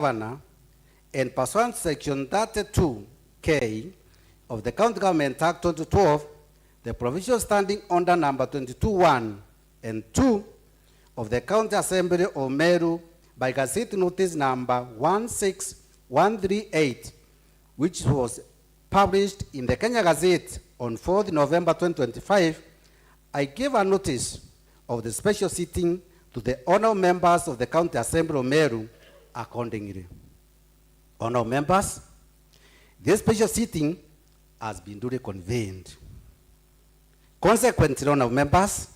Governor, and pursuant to Section 32K of the County Government Act 2012, the provisional standing order number 22.1 and 2 of the County Assembly of Meru by Gazette Notice number 16138, which was published in the Kenya Gazette on 4th November 2025, I gave a notice of the special sitting to the honorable members of the County Assembly of Meru accordingly. Honorable members, this special sitting has been duly convened. Consequently, honorable members,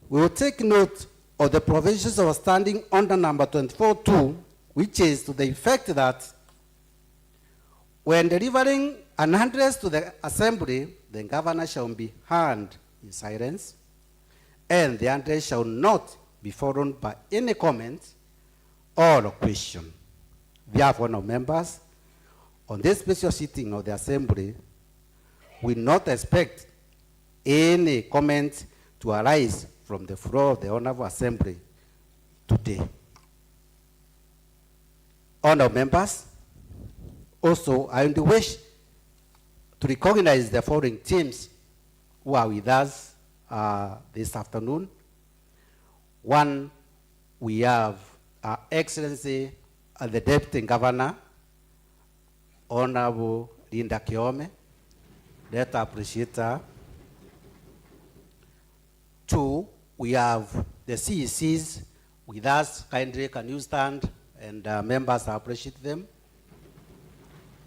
we will take note of the provisions of standing order number 24.2, which is to the effect that when delivering an address to the Assembly, the governor shall be heard in silence, and the address shall not be followed by any comment or question. Therefore, honorable members, on this special sitting of the Assembly, we not expect any comment to arise from the floor of the Honorable Assembly today. Honorable members, also I wish to recognize the following teams who are with us this afternoon. One, we have Her Excellency the Deputy Governor, Honorable Linda Kiome. Let's appreciate her. Two, we have the CECs with us. Kindly, can you stand? And members, appreciate them.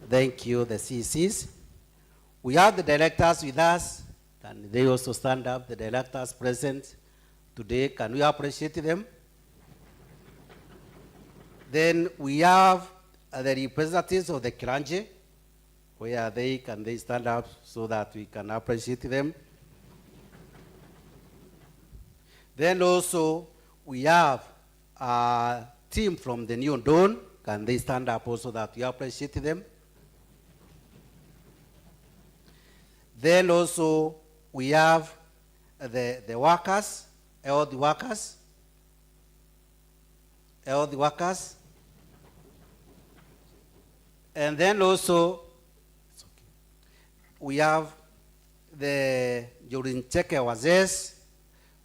Thank you, the CECs. We have the directors with us. Can they also stand up? The directors present today, can we appreciate them? Then we have the representatives of the clergy. Where are they? Can they stand up so that we can appreciate them? Then also we have a team from the New Dawn. Can they stand up also that we appreciate them? Then also we have the workers, all the workers. And then also we have the Jurincheke Wazes,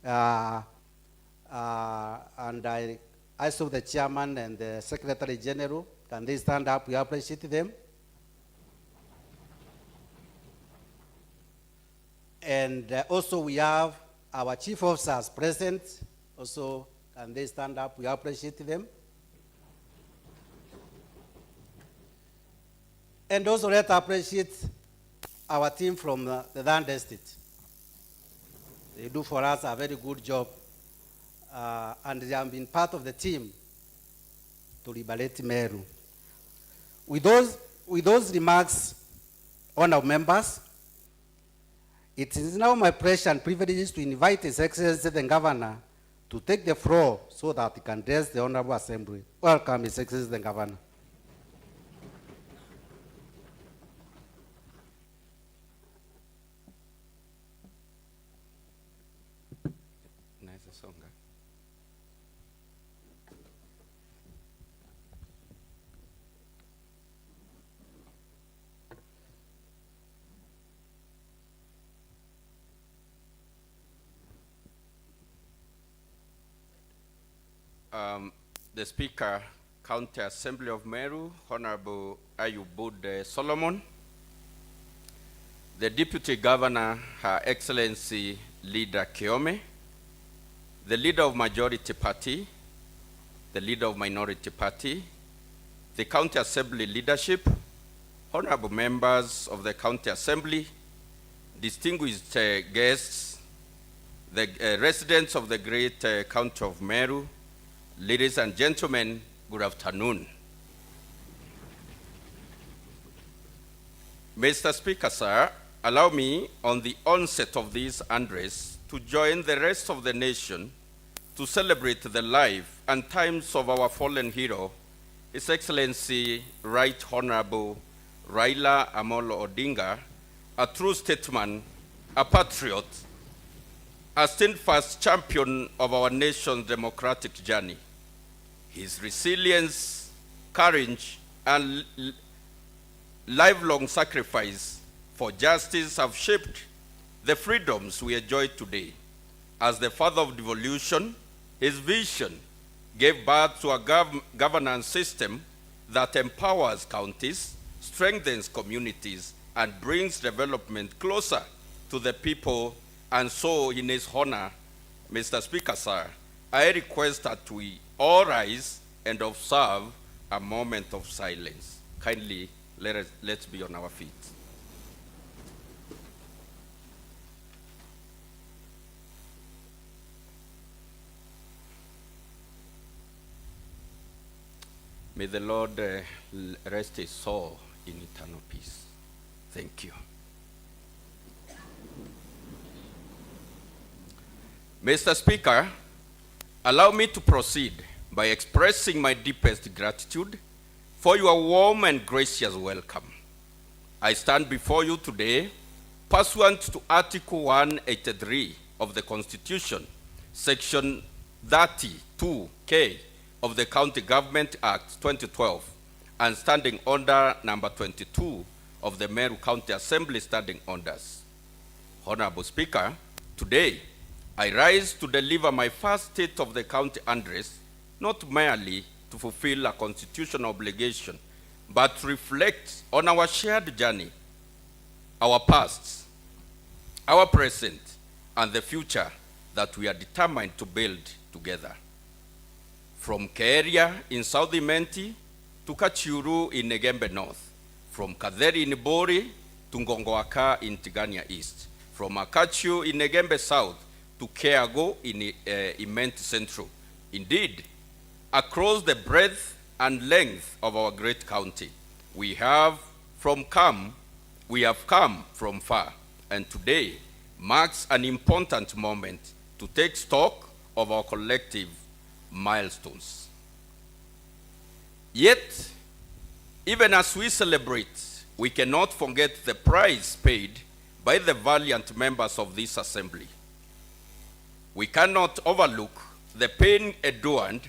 and I saw the chairman and the secretary general. Can they stand up? We appreciate them. And also we have our chief officers present. Also, can they stand up? We appreciate them. And also let's appreciate our team from the land estate. They do for us a very good job. And they have been part of the team to liberate Meru. With those remarks, honorable members, it is now my pleasure and privilege to invite His Excellency the Governor to take the floor so that he can address the Honorable Assembly. Welcome, His Excellency the Governor. The Speaker, County Assembly of Meru, Honorable Ayubud Solomon, the Deputy Governor, Her Excellency Leader Kiome, the Leader of Majority Party, the Leader of Minority Party, the County Assembly leadership, honorable members of the County Assembly, distinguished guests, the residents of the great County of Meru, ladies and gentlemen, good afternoon. Mr. Speaker, sir, allow me on the onset of this address to join the rest of the nation to celebrate the life and times of our fallen hero, His Excellency Right Honorable Raila Amolo Odinga, a true statesman, a patriot, a steadfast champion of our nation's democratic journey. His resilience, courage, and lifelong sacrifice for justice have shaped the freedoms we enjoy today. As the father of devolution, his vision gave birth to a governance system that empowers counties, strengthens communities, and brings development closer to the people. And so, in his honor, Mr. Speaker, sir, I request that we all rise and observe a moment of silence. Kindly, let's be on our feet. May the Lord rest his soul in eternal peace. Thank you. Mr. Speaker, allow me to proceed by expressing my deepest gratitude for your warm and gracious welcome. I stand before you today pursuant to Article 183 of the Constitution, Section 32K of the County Government Act 2012, and standing order number 22 of the Meru County Assembly standing orders. Honorable Speaker, today I rise to deliver my first State of the County address, not merely to fulfill a constitutional obligation, but to reflect on our shared journey, our past, our present, and the future that we are determined to build together. From Kwariria in South Imenti to Kachuru in Negembe North, from Kadheri in Bori to Ngongowaka in Tigania East, from Akachu in Negembe South to Keago in Imenti Central. Indeed, across the breadth and length of our great county, we have come from far, and today marks an important moment to take stock of our collective milestones. Yet, even as we celebrate, we cannot forget the price paid by the valiant members of this assembly. We cannot overlook the pain endured,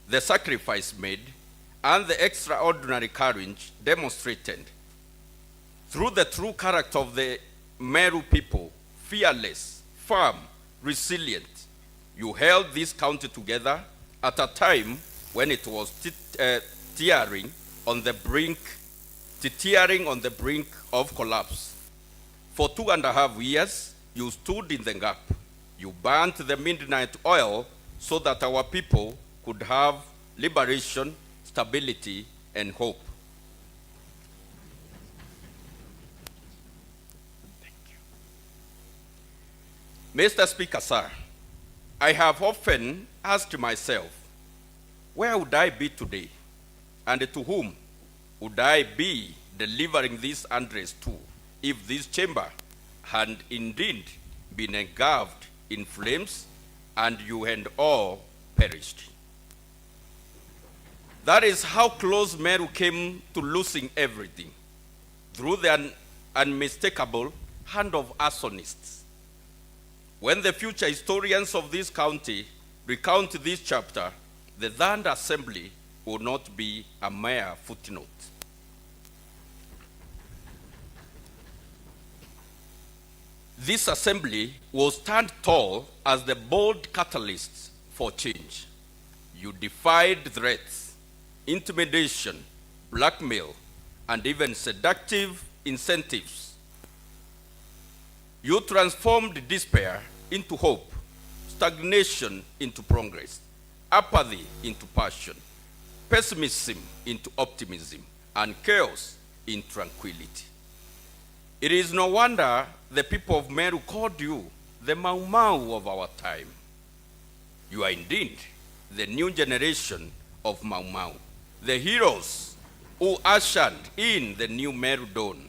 the sacrifice made, and the extraordinary courage demonstrated. Through the true character of the Meru people, fearless, firm, resilient, you held this county together at a time when it was teetering on the brink of collapse. For 2.5 years, you stood in the gap. You burnt the midnight oil so that our people could have liberation, stability, and hope. Thank you. Mr. Speaker, sir, I have often asked myself, where would I be today? And to whom would I be delivering this address to if this chamber had indeed been engulfed in flames and you had all perished? That is how close Meru came to losing everything, through the unmistakable hand of arsonists. When the future historians of this county recount this chapter, the Third Assembly will not be a mere footnote. This assembly will stand tall as the bold catalyst for change. You defied threats, intimidation, blackmail, and even seductive incentives. You transformed despair into hope, stagnation into progress, apathy into passion, pessimism into optimism, and chaos in tranquility. It is no wonder the people of Meru called you the Mau Mau of our time. You are indeed the new generation of Mau Mau, the heroes who ushered in the new Meru dawn.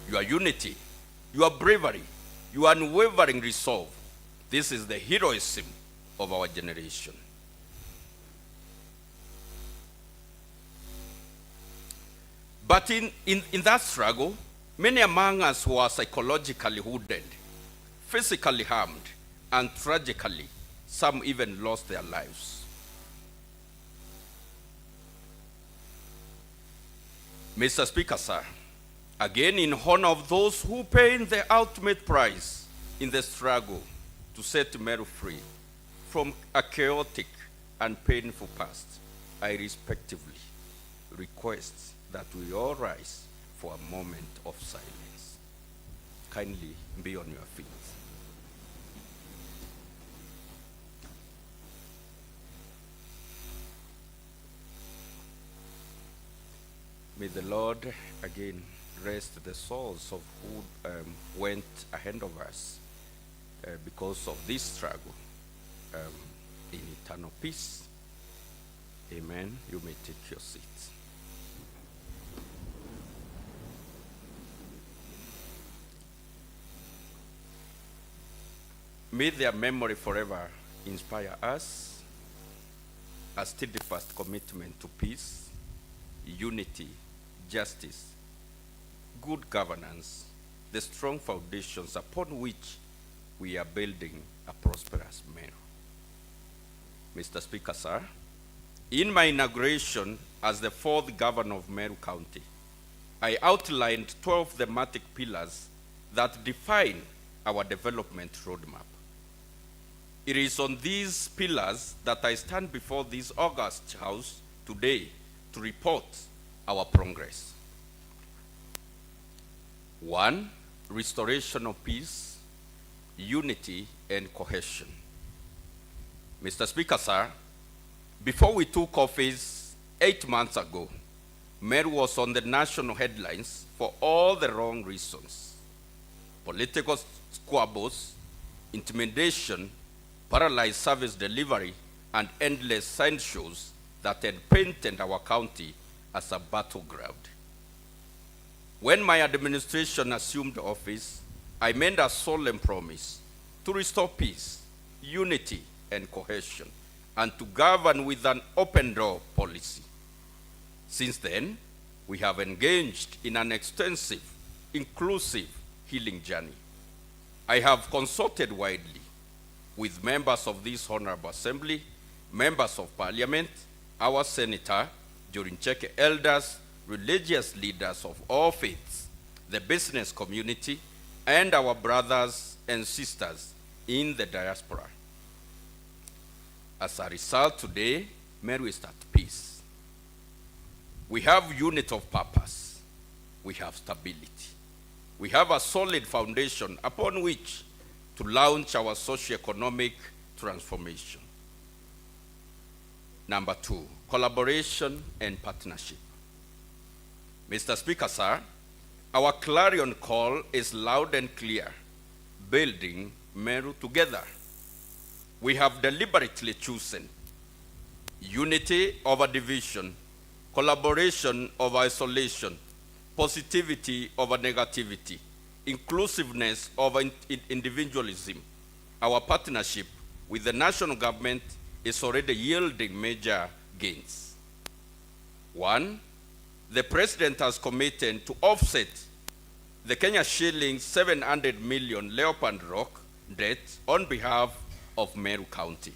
Your unity, your bravery, your unwavering resolve, this is the heroism of our generation. But in that struggle, many among us were psychologically wounded, physically harmed, and tragically, some even lost their lives. Mr. Speaker, sir, again in honor of those who paid the ultimate price in the struggle to set Meru free from a chaotic and painful past, I respectively request that we all rise for a moment of silence. Kindly be on your feet. May the Lord again rest the souls of who went ahead of us because of this struggle in eternal peace. Amen. You may take your seats. May their memory forever inspire us, a steadfast commitment to peace, unity, justice, good governance, the strong foundations upon which we are building a prosperous Meru. Mr. Speaker, sir, in my inauguration as the fourth governor of Meru County, I outlined 12 thematic pillars that define our development roadmap. It is on these pillars that I stand before this august house today to report our progress. 1, restoration of peace, unity, and cohesion. Mr. Speaker, sir, before we took office 8 months ago, Meru was on the national headlines for all the wrong reasons. Political squabbles, intimidation, paralyzed service delivery, and endless sideshows that had painted our county as a battleground. When my administration assumed office, I made a solemn promise to restore peace, unity, and cohesion, and to govern with an open door policy. Since then, we have engaged in an extensive, inclusive healing journey. I have consulted widely with members of this Honorable Assembly, members of Parliament, our Senator, Jorincheke elders, religious leaders of all faiths, the business community, and our brothers and sisters in the diaspora. As a result, today, Meru is at peace. We have unity of purpose. We have stability. We have a solid foundation upon which to launch our socio-economic transformation. Number 2, collaboration and partnership. Mr. Speaker, sir, our clarion call is loud and clear, building Meru together. We have deliberately chosen unity over division, collaboration over isolation, positivity over negativity, inclusiveness over individualism. Our partnership with the national government is already yielding major gains. 1, the President has committed to offset the Kenya shillings 700 million Leopard Rock debt on behalf of Meru County.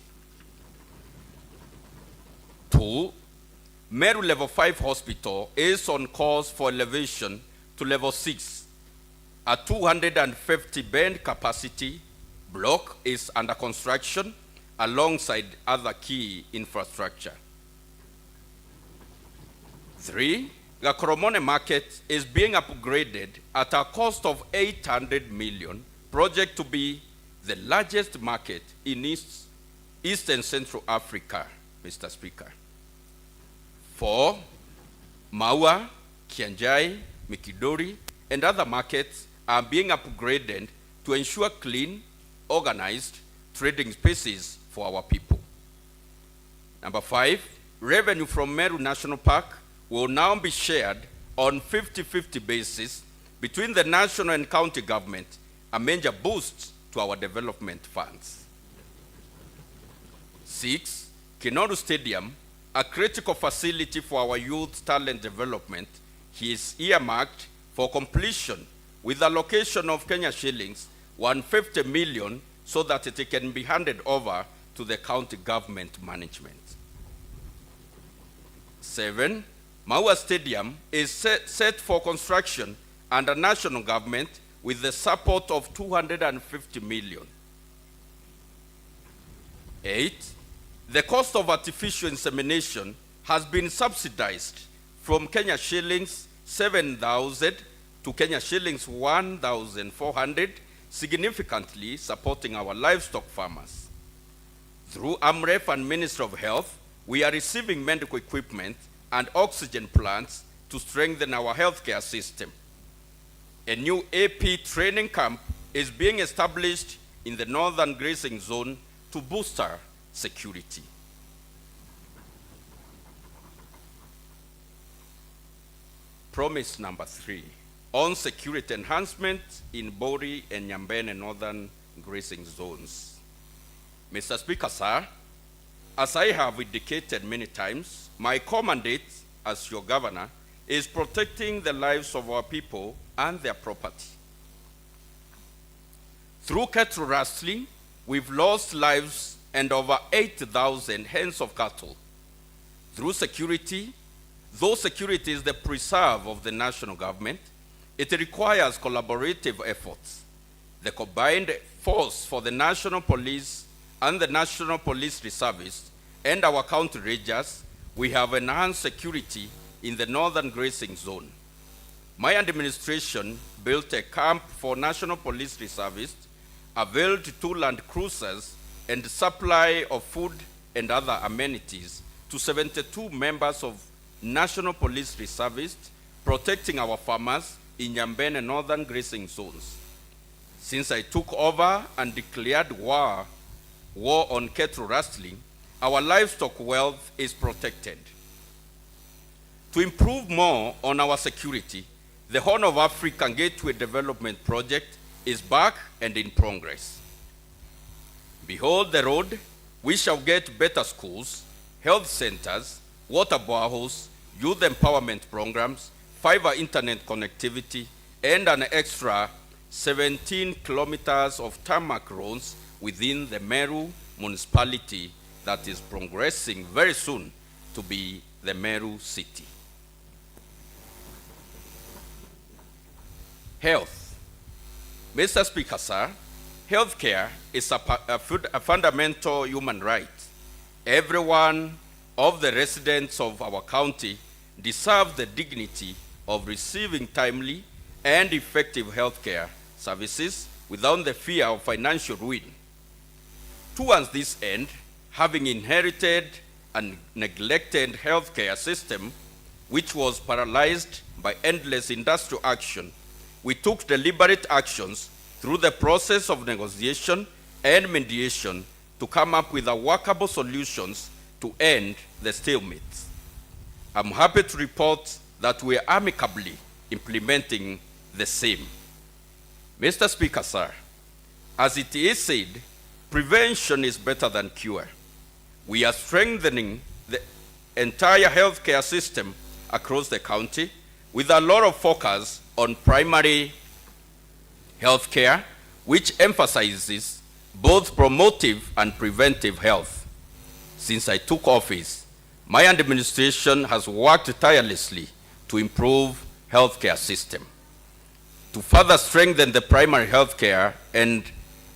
2, Meru Level 5 Hospital is on course for elevation to Level 6. A 250-bed capacity block is under construction alongside other key infrastructure. 3, Gakoromone Market is being upgraded at a cost of 800 million, project to be the largest market in East and Central Africa, Mr. Speaker. 4, Maua, Kianjai, Mikidori, and other markets are being upgraded to ensure clean, organized trading spaces for our people. Number 5, revenue from Meru National Park will now be shared on 50-50 basis between the national and county government, a major boost to our development funds. 6, Kinoru Stadium, a critical facility for our youth talent development, is earmarked for completion with a allocation of Kenya shillings 150 million so that it can be handed over to the county government management. 7, Maua Stadium is set for construction under national government with the support of 250 million. 8, the cost of artificial insemination has been subsidized from Kenya shillings 7,000 to Kenya shillings 1,400, significantly supporting our livestock farmers. Through AMREF and Ministry of Health, we are receiving medical equipment and oxygen plants to strengthen our healthcare system. A new AP training camp is being established in the northern grazing zone to boost our security. Promise number 3, on security enhancement in Bori and Nyambene northern grazing zones. Mr. Speaker, sir, as I have indicated many times, my core mandate as your governor is protecting the lives of our people and their property. Through cattle rustling, we've lost lives and over 8,000 hens of cattle. Through security, though security is the preserve of the national government, it requires collaborative efforts. The combined force for the National Police and the National Police Reservice and our county rangers, we have enhanced security in the northern grazing zone. My administration built a camp for National Police Reservists, availed 2 land cruisers, and supply of food and other amenities to 72 members of National Police Reservists, protecting our farmers in Nyambene northern grazing zones. Since I took over and declared war on cattle rustling, our livestock wealth is protected. To improve more on our security, the Horn of Africa Gateway Development Project is back and in progress. Behold the road, we shall get better schools, health centers, water boreholes, youth empowerment programs, fiber internet connectivity, and an extra 17 kilometers of tarmac roads within the Meru municipality that is progressing very soon to be the Meru city. Health. Mr. Speaker, sir, healthcare is a fundamental human right. Every one of the residents of our county deserve the dignity of receiving timely and effective healthcare services without the fear of financial ruin. Towards this end, having inherited a neglected healthcare system which was paralyzed by endless industrial action, we took deliberate actions through the process of negotiation and mediation to come up with workable solutions to end the stalemate. I'm happy to report that we are amicably implementing the same. Mr. Speaker, sir, as it is said, prevention is better than cure. We are strengthening the entire healthcare system across the county with a lot of focus on primary healthcare, which emphasizes both promotive and preventive health. Since I took office, my administration has worked tirelessly to improve healthcare system. To further strengthen the primary healthcare, and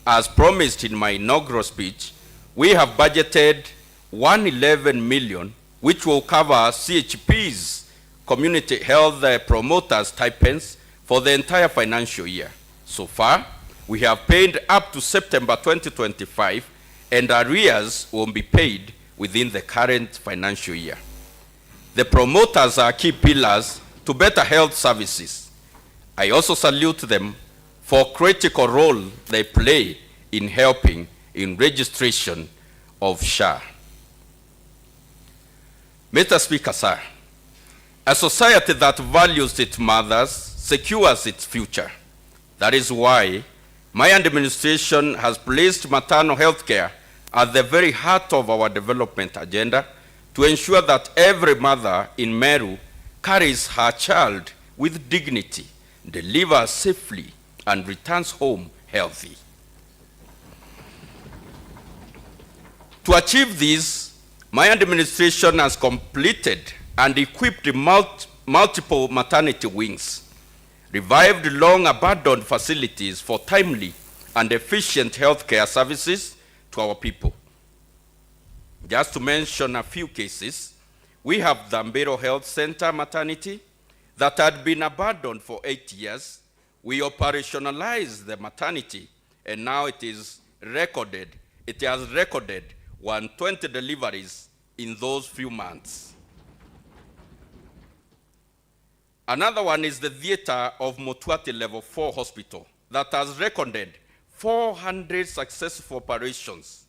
as promised in my inaugural speech, we have budgeted 111 million, which will cover CHP's community health promoters stipends for the entire financial year. So far, we have paid up to September 2025, and arrears will be paid within the current financial year. The promoters are key pillars to better health services. I also salute them for critical role they play in helping in registration of SHA. Mr. Speaker, sir, a society that values its mothers secures its future. That is why my administration has placed maternal health care at the very heart of our development agenda to ensure that every mother in Meru carries her child with dignity, delivers safely, and returns home healthy. To achieve this, my administration has completed and equipped multiple maternity wings, revived long-abandoned facilities for timely and efficient healthcare services to our people. Just to mention a few cases, we have the MBERE Health Center maternity that had been abandoned for 8 years. We operationalized the maternity, and now it has recorded 120 deliveries in those few months. Another one is the theater of Mutuma Level 4 Hospital that has recorded 400 successful operations.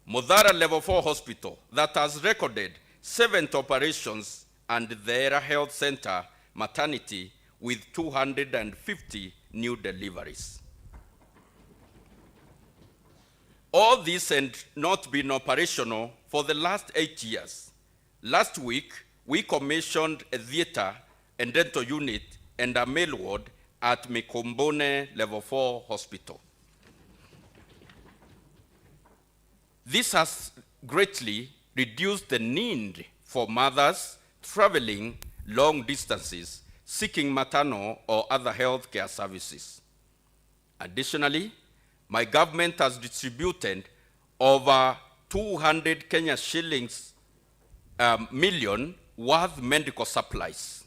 Mudhara Level 4 Hospital that has recorded 70 operations, and the ERA Health Center maternity with 250 new deliveries. All this had not been operational for the last 8 years. Last week, we commissioned a theater and dental unit and a male ward at Mikombone Level 4 Hospital. This has greatly reduced the need for mothers traveling long distances seeking maternal or other health care services. Additionally, my government has distributed over 200 Kenya shillings million worth medical supplies.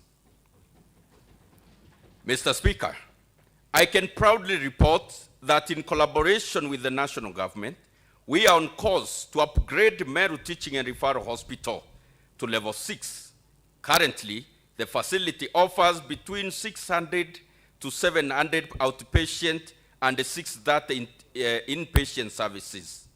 Mr. Speaker, I can proudly report that in collaboration with the national government, we are on course to upgrade Meru Teaching and Referral Hospital to Level 6. Currently, the facility offers between 600 to 700 outpatient and 630 inpatient services.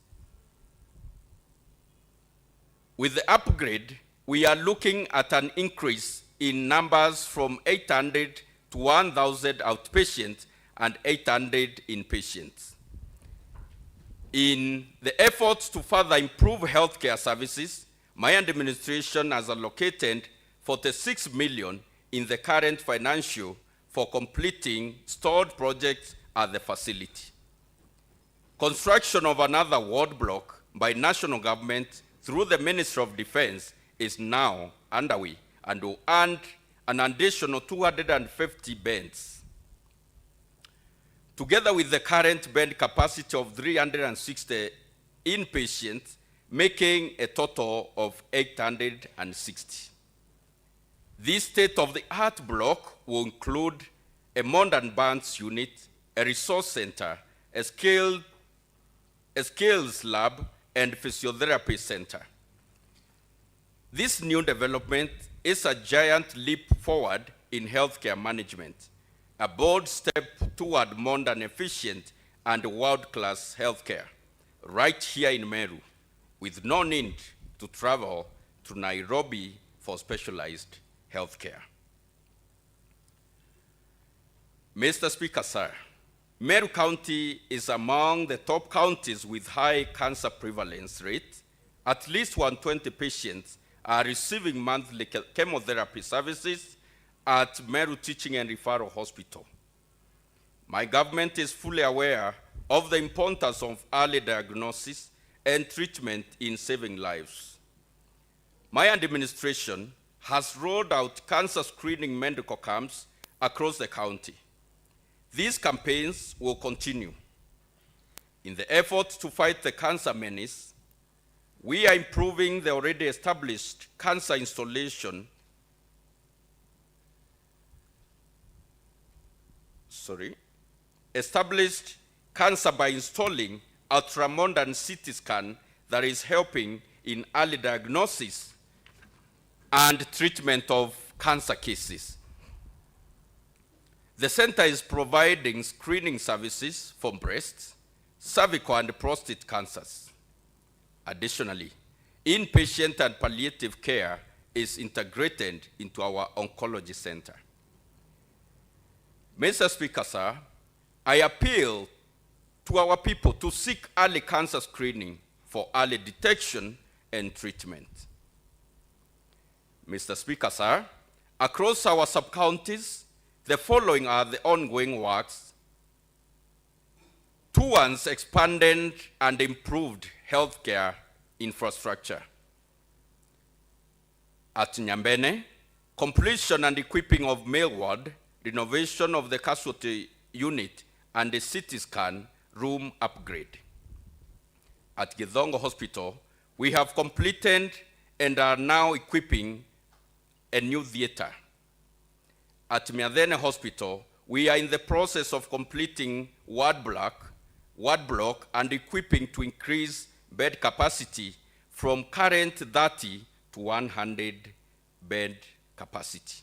With the upgrade, we are looking at an increase in numbers from 800 to 1,000 outpatients and 800 inpatients. In the efforts to further improve healthcare services, my administration has allocated 46 million in the current financial for completing stored projects at the facility. Construction of another ward block by national government through the Ministry of Defense is now underway and will add an additional 250 beds. Together with the current bed capacity of 360 inpatients, making a total of 860. This state-of-the-art block will include a modern burns unit, a resource center, a skills lab, and physiotherapy center. This new development is a giant leap forward in healthcare management, a bold step toward modern, efficient, and world-class healthcare, right here in Meru, with no need to travel to Nairobi for specialized healthcare. Mr. Speaker, sir, Meru County is among the top counties with high cancer prevalence rate. At least 120 patients are receiving monthly chemotherapy services at Meru Teaching and Referral Hospital. My government is fully aware of the importance of early diagnosis and treatment in saving lives. My administration has rolled out cancer screening medical camps across the county. These campaigns will continue. In the effort to fight the cancer menace, we are improving the already established cancer installation. Established cancer by installing ultramodern CT scan that is helping in early diagnosis and treatment of cancer cases. The center is providing screening services for breast, cervical, and prostate cancers. Additionally, inpatient and palliative care is integrated into our oncology center. Mr. Speaker, sir, I appeal to our people to seek early cancer screening for early detection and treatment. Mr. Speaker, sir, across our sub-counties, the following are the ongoing works towards expanded and improved healthcare infrastructure. At Nyambene, completion and equipping of male ward, renovation of the casualty unit, and the CT scan room upgrade. At Githongo Hospital, we have completed and are now equipping a new theater. At Miadhene Hospital, we are in the process of completing ward block and equipping to increase bed capacity from current 30 to 100 bed capacity.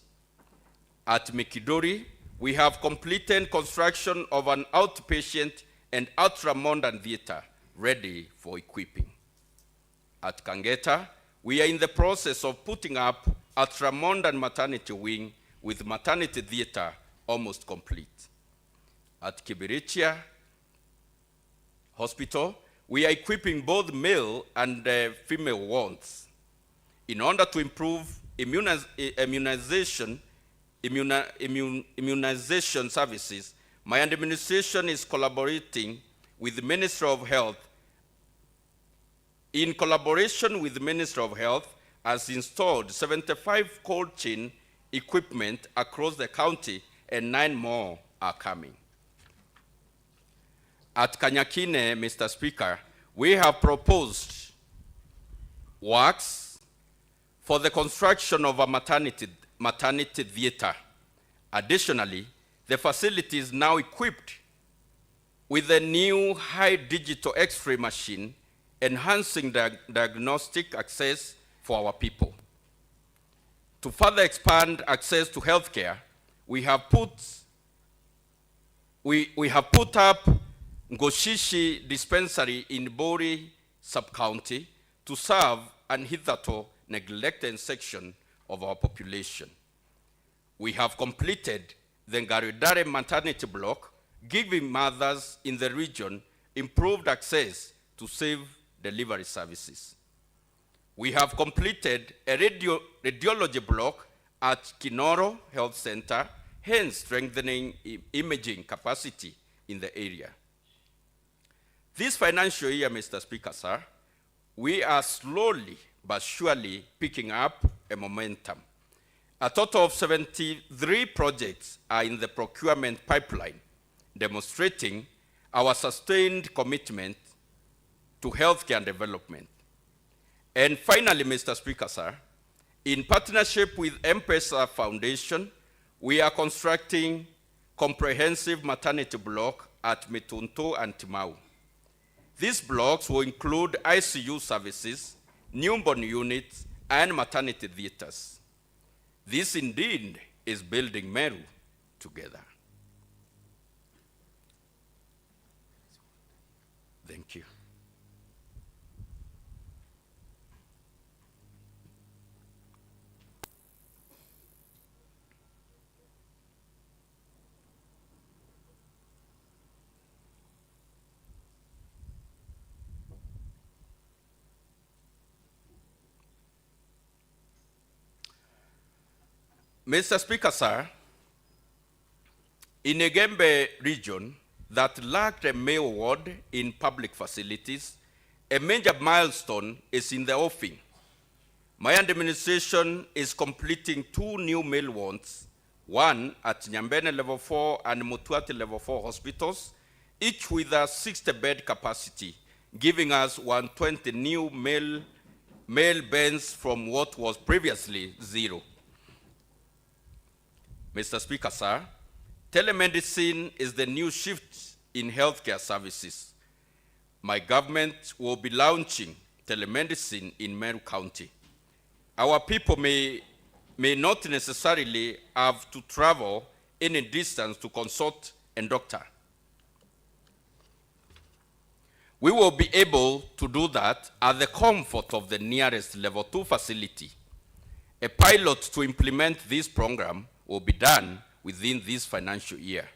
At Mikidori, we have completed construction of an outpatient and ultra-modern theater ready for equipping. At Kangeta, we are in the process of putting up ultra-modern maternity wing with maternity theater almost complete. At Kibiritia Hospital, we are equipping both male and female wards. In order to improve immunization services, my administration is collaborating with the Ministry of Health. In collaboration with the Ministry of Health, has installed 75 cold chain equipment across the county, and 9 more are coming. At Kanyakine, Mr. Speaker, we have proposed works for the construction of a maternity theater. Additionally, the facility is now equipped with a new high digital X-ray machine, enhancing diagnostic access for our people. To further expand access to healthcare, we have put up Ngoshishi Dispensary in Bori Sub-County to serve an hitherto neglected section of our population. We have completed the Ngaridare maternity block, giving mothers in the region improved access to safe delivery services. We have completed a radiology block at Kinoro Health Center, hence strengthening imaging capacity in the area. This financial year, Mr. Speaker, sir, we are slowly but surely picking up a momentum. A total of 73 projects are in the procurement pipeline, demonstrating our sustained commitment to healthcare and development. And finally, Mr. Speaker, sir, in partnership with M-Pesa Foundation, we are constructing comprehensive maternity block at Metunto and Timau. These blocks will include ICU services, newborn units, and maternity theaters. This indeed is building Meru together. Thank you. Mr. Speaker, sir, in a Gembe region that lacked a male ward in public facilities, a major milestone is in the offing. My administration is completing 2 new male wards, one at Nyambene Level 4 and Mutuati Level 4 hospitals, each with a 60-bed capacity, giving us 120 new male beds from what was previously 0. Mr. Speaker, sir, telemedicine is the new shift in healthcare services. My government will be launching telemedicine in Meru County. Our people may not necessarily have to travel any distance to consult a doctor. We will be able to do that at the comfort of the nearest Level 2 facility. A pilot to implement this program will be done within this financial year.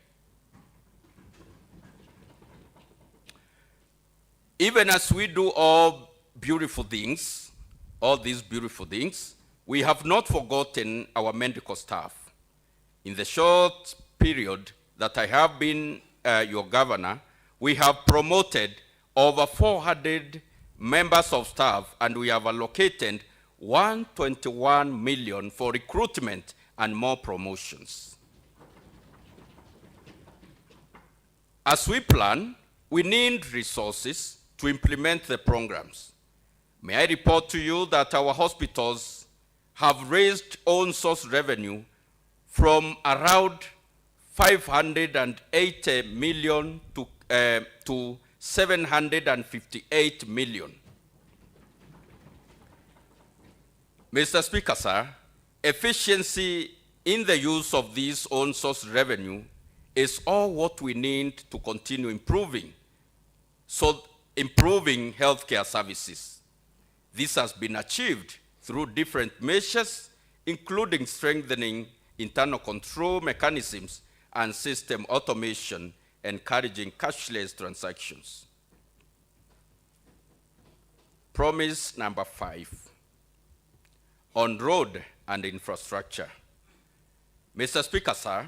Even as we do all these beautiful things, we have not forgotten our medical staff. In the short period that I have been your governor, we have promoted over 400 members of staff, and we have allocated 121 million for recruitment and more promotions. As we plan, we need resources to implement the programs. May I report to you that our hospitals have raised own source revenue from around 580 million to 758 million. Mr. Speaker, sir, efficiency in the use of this own source revenue is all what we need to continue improving healthcare services. This has been achieved through different measures, including strengthening internal control mechanisms and system automation, encouraging cashless transactions. Promise number 5, on road and infrastructure. Mr. Speaker, sir,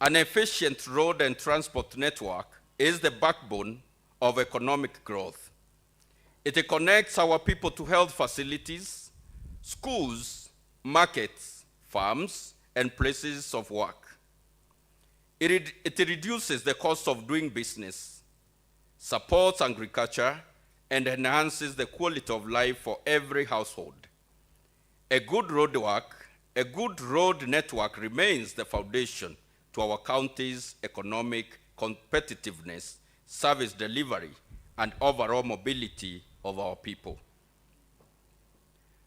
an efficient road and transport network is the backbone of economic growth. It connects our people to health facilities, schools, markets, farms, and places of work. It reduces the cost of doing business, supports agriculture, and enhances the quality of life for every household. A good road network remains the foundation to our county's economic competitiveness, service delivery, and overall mobility of our people.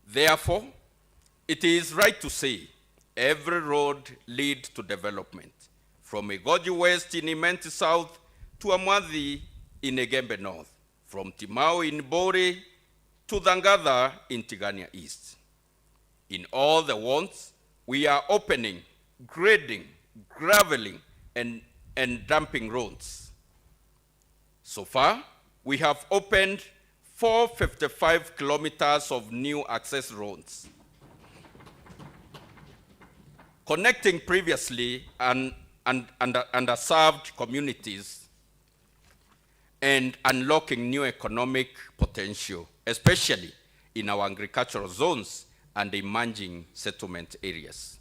Therefore, it is right to say every road leads to development, from Igoji West in Imenti South to Amwadhi in Egembe North, from Timau in Bore to Dangada in Tigania East. In all the wards, we are opening, grading, graveling, and dumping roads. So far, we have opened 455 kilometers of new access roads, connecting previously underserved communities and unlocking new economic potential, especially in our agricultural zones and emerging settlement areas.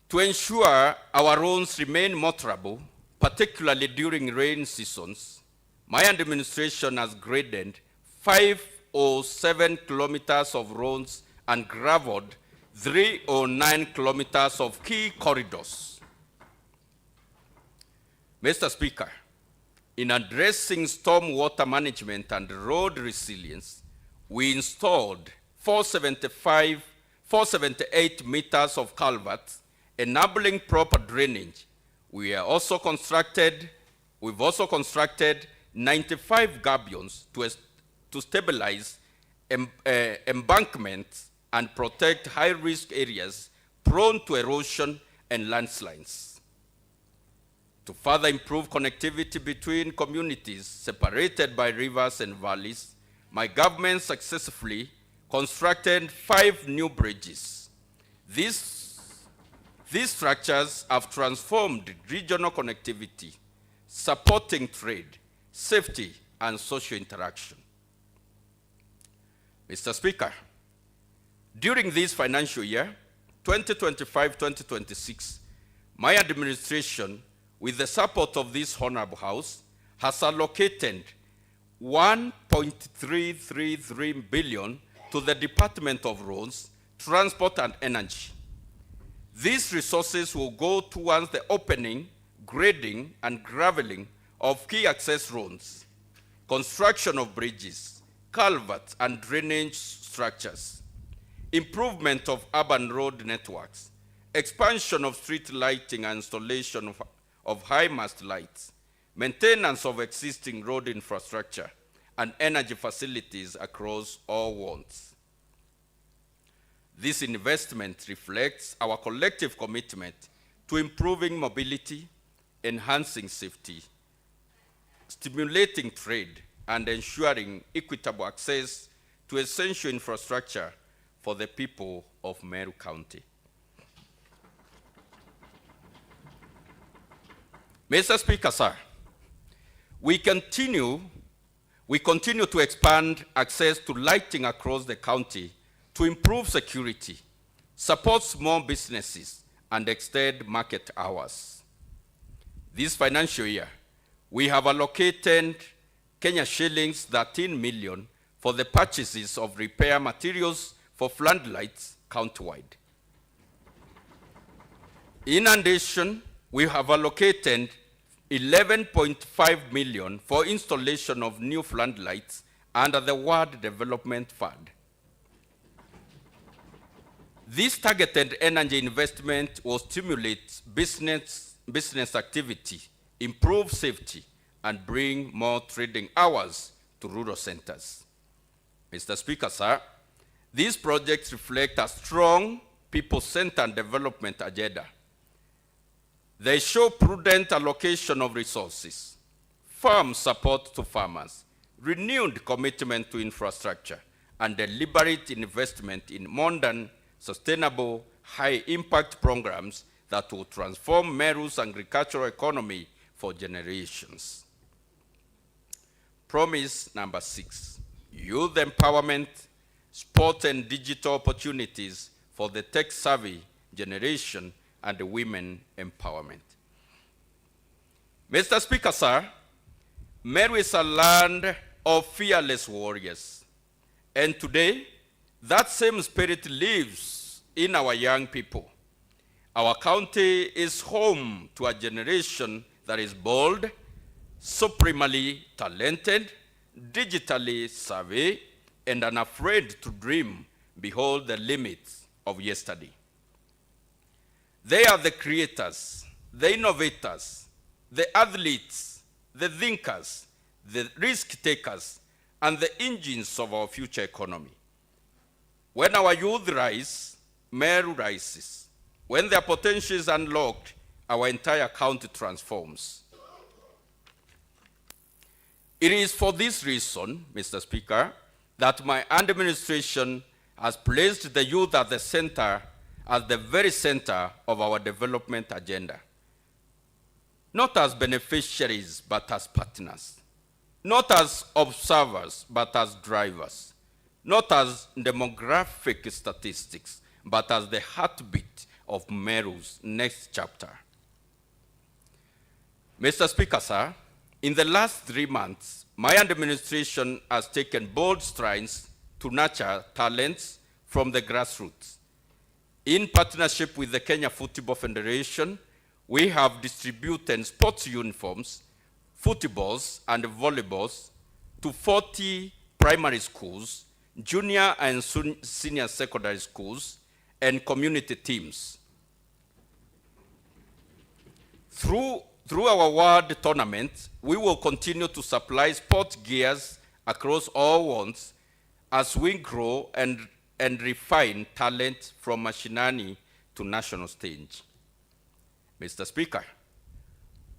To ensure our roads remain motorable, particularly during rain seasons, my administration has graded 507 kilometers of roads and gravelled 309 kilometers of key corridors. Mr. Speaker, in addressing storm water management and road resilience, we installed 478 meters of culverts, enabling proper drainage. We've also constructed 95 gabions to stabilize embankments and protect high-risk areas prone to erosion and landslides. To further improve connectivity between communities separated by rivers and valleys, my government successfully constructed 5 new bridges. These structures have transformed regional connectivity, supporting trade, safety, and social interaction. Mr. Speaker, during this financial year, 2025-2026, my administration, with the support of this Honorable House, has allocated 1.333 billion to the Department of Roads, Transport and Energy. These resources will go towards the opening, grading, and graveling of key access roads, construction of bridges, culverts, and drainage structures, improvement of urban road networks, expansion of street lighting and installation of high-mast lights, maintenance of existing road infrastructure, and energy facilities across all wards. This investment reflects our collective commitment to improving mobility, enhancing safety, stimulating trade, and ensuring equitable access to essential infrastructure for the people of Meru County. Mr. Speaker, sir, we continue We continue to expand access to lighting across the county to improve security, support small businesses, and extend market hours. This financial year, we have allocated Kenya shillings 13 million for the purchases of repair materials for floodlights countywide. In addition, we have allocated 11.5 million for installation of new floodlights under the Ward Development Fund. This targeted energy investment will stimulate business activity, improve safety, and bring more trading hours to rural centers. Mr. Speaker, sir, these projects reflect a strong people-centered development agenda. They show prudent allocation of resources, firm support to farmers, renewed commitment to infrastructure, and deliberate investment in modern, sustainable, high-impact programs that will transform Meru's agricultural economy for generations. Promise number 6, youth empowerment, sport and digital opportunities for the tech-savvy generation and women empowerment. Mr. Speaker, sir, Meru is a land of fearless warriors. And today, that same spirit lives in our young people. Our county is home to a generation that is bold, supremely talented, digitally savvy, and unafraid to dream beyond the limits of yesterday. They are the creators, the innovators, the athletes, the thinkers, the risk takers, and the engines of our future economy. When our youth rise, Meru rises. When their potential is unlocked, our entire county transforms. It is for this reason, Mr. Speaker, that my administration has placed the youth at the center, at the very center of our development agenda. Not as beneficiaries, but as partners. Not as observers, but as drivers. Not as demographic statistics, but as the heartbeat of Meru's next chapter. Mr. Speaker, sir, in the last 3 months, my administration has taken bold strides to nurture talents from the grassroots. In partnership with the Kenya Football Federation, we have distributed sports uniforms, footballs, and volleyballs to 40 primary schools, junior and senior secondary schools, and community teams. Through our ward tournament, we will continue to supply sports gears across all wards as we grow and refine talent from mashinani to national stage. Mr. Speaker,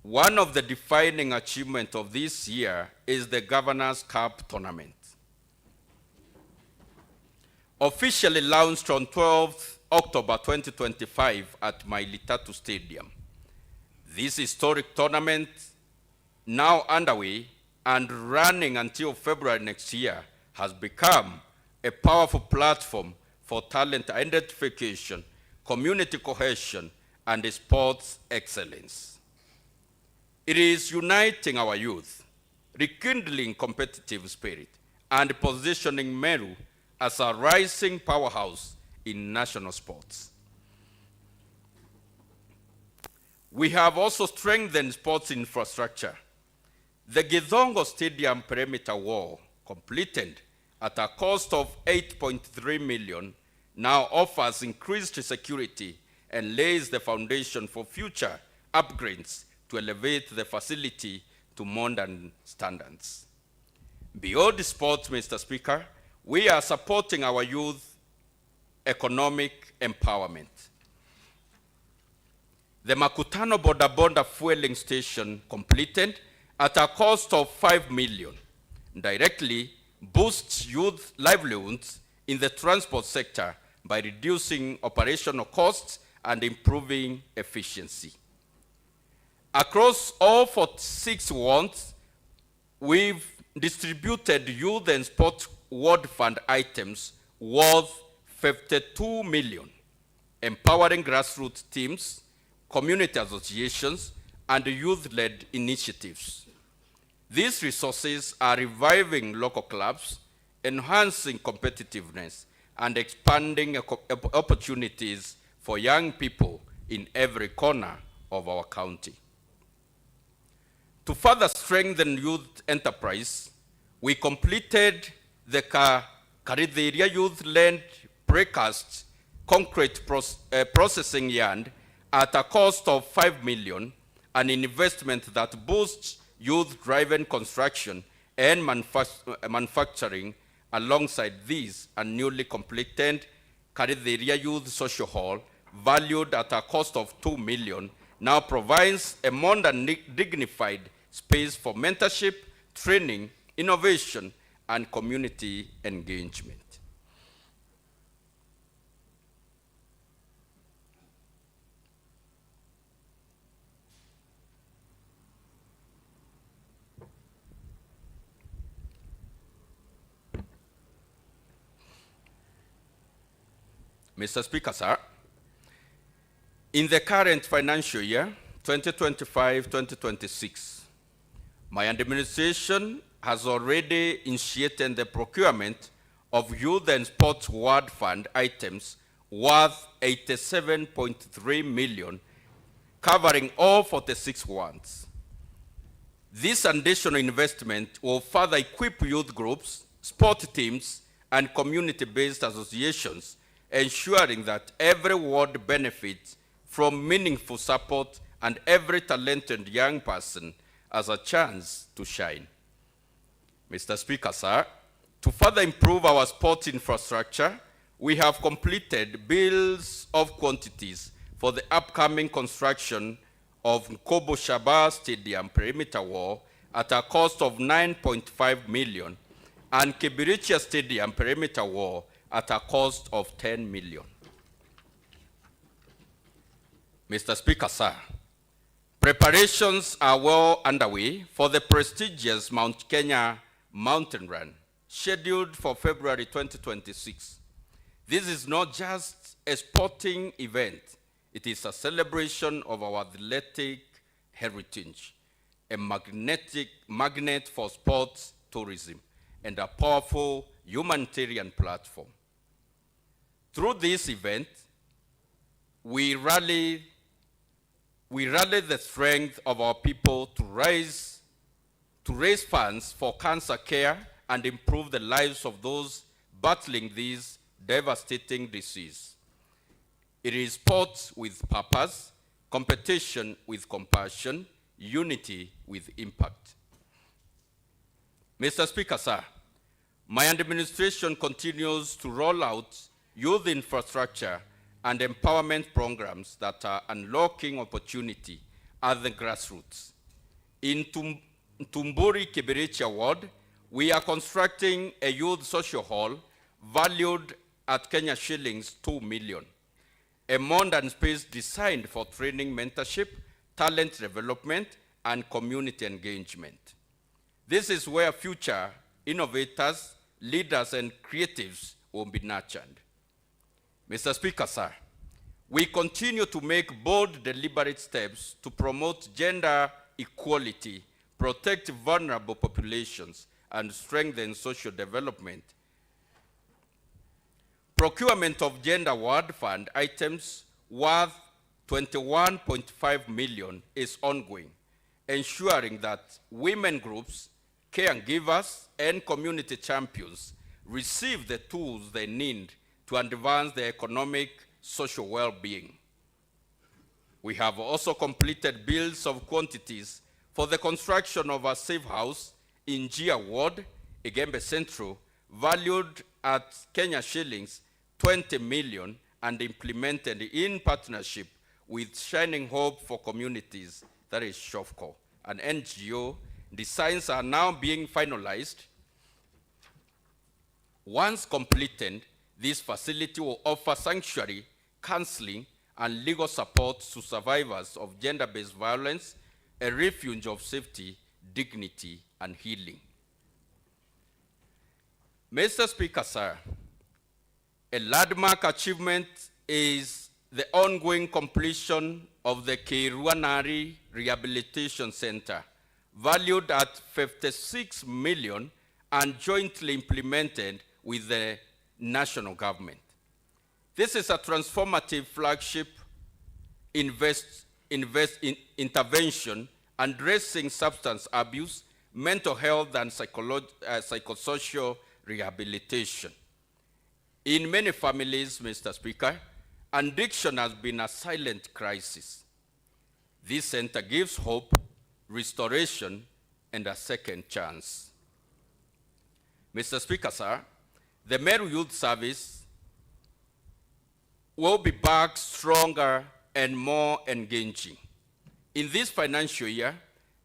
one of the defining achievements of this year is the Governor's Cup tournament. Officially launched on 12th October 2025 at Mailitatu Stadium. This historic tournament, now underway and running until February next year, has become a powerful platform for talent identification, community cohesion, and sports excellence. It is uniting our youth, rekindling competitive spirit, and positioning Meru as a rising powerhouse in national sports. We have also strengthened sports infrastructure. The Githongo Stadium perimeter wall, completed at a cost of 8.3 million, now offers increased security and lays the foundation for future upgrades to elevate the facility to modern standards. Beyond sports, Mr. Speaker, we are supporting our youth economic empowerment. The Makutano Boda Boda fueling station, completed at a cost of 5 million, directly boosts youth livelihoods in the transport sector by reducing operational costs and improving efficiency. Across all 46 wards, we've distributed youth and sport ward fund items worth 52 million, empowering grassroots teams, community associations, and youth-led initiatives. These resources are reviving local clubs, enhancing competitiveness, and expanding opportunities for young people in every corner of our county. To further strengthen youth enterprise, we completed the Kwariria youth-led precast concrete processing yard at a cost of 5 million, an investment that boosts youth-driven construction and manufacturing. Alongside these, a newly completed Kwariria Youth Social Hall, valued at a cost of 2 million, now provides a modern, dignified space for mentorship, training, innovation, and community engagement. Mr. Speaker, sir, in the current financial year, 2025-2026, my administration has already initiated the procurement of youth and sports ward fund items worth 87.3 million, covering all 46 wards. This additional investment will further equip youth groups, sport teams, and community-based associations, ensuring that every ward benefits from meaningful support and every talented young person has a chance to shine. Mr. Speaker, sir, to further improve our sports infrastructure, we have completed bills of quantities for the upcoming construction of Nkobo Shaba Stadium perimeter wall at a cost of 9.5 million and Kibiritia Stadium perimeter wall at a cost of 10 million. Mr. Speaker, sir, preparations are well underway for the prestigious Mount Kenya Mountain Run, scheduled for February 2026. This is not just a sporting event, it is a celebration of our athletic heritage, a magnet for sports tourism, and a powerful humanitarian platform. Through this event, we rally the strength of our people to raise funds for cancer care and improve the lives of those battling this devastating disease. It is sports with purpose, competition with compassion, unity with impact. Mr. Speaker, sir, my administration continues to roll out youth infrastructure and empowerment programs that are unlocking opportunity at the grassroots. In Tumburi Kibiritia Ward, we are constructing a youth social hall valued at Kenya shillings 2 million, a modern space designed for training, mentorship, talent development, and community engagement. This is where future innovators, leaders, and creatives will be nurtured. Mr. Speaker, sir, we continue to make bold, deliberate steps to promote gender equality, protect vulnerable populations, and strengthen social development. Procurement of gender ward fund items worth 21.5 million is ongoing, ensuring that women groups, caregivers, and community champions receive the tools they need to advance their economic, social well-being. We have also completed bills of quantities for the construction of a safe house in Gia Ward, Igembe Central, valued at Kenya shillings 20 million and implemented in partnership with Shining Hope for Communities, that is SHOFCO, an NGO. Designs are now being finalized. Once completed, this facility will offer sanctuary, counseling, and legal support to survivors of gender-based violence, a refuge of safety, dignity, and healing. Mr. Speaker, sir, a landmark achievement is the ongoing completion of the Kwariria Rehabilitation Center, valued at 56 million and jointly implemented with the national government. This is a transformative flagship intervention addressing substance abuse, mental health, and psychosocial rehabilitation. In many families, Mr. Speaker, addiction has been a silent crisis. This center gives hope, restoration, and a second chance. Mr. Speaker, sir, the Meru Youth Service will be back stronger and more engaging. In this financial year,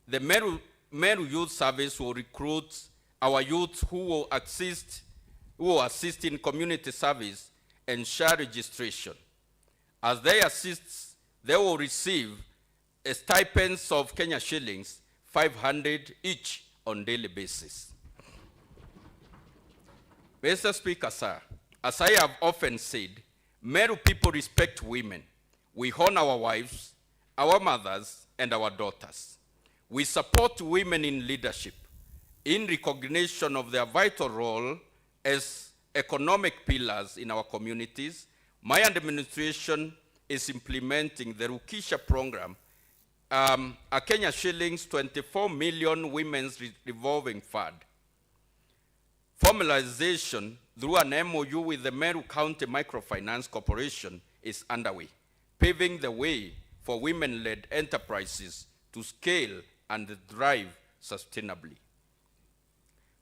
the Meru Youth Service will recruit our youth who will assist in community service and share registration. As they assist, they will receive a stipends of Kenya shillings 500 each on daily basis. Mr. Speaker, sir, as I have often said, Meru people respect women. We honor our wives, our mothers, and our daughters. We support women in leadership in recognition of their vital role as economic pillars in our communities. My administration is implementing the Rukisha program, a Kenya shillings 24 million women's revolving fund. Formalization through an MOU with the Meru County Microfinance Corporation is underway, paving the way for women-led enterprises to scale and thrive sustainably.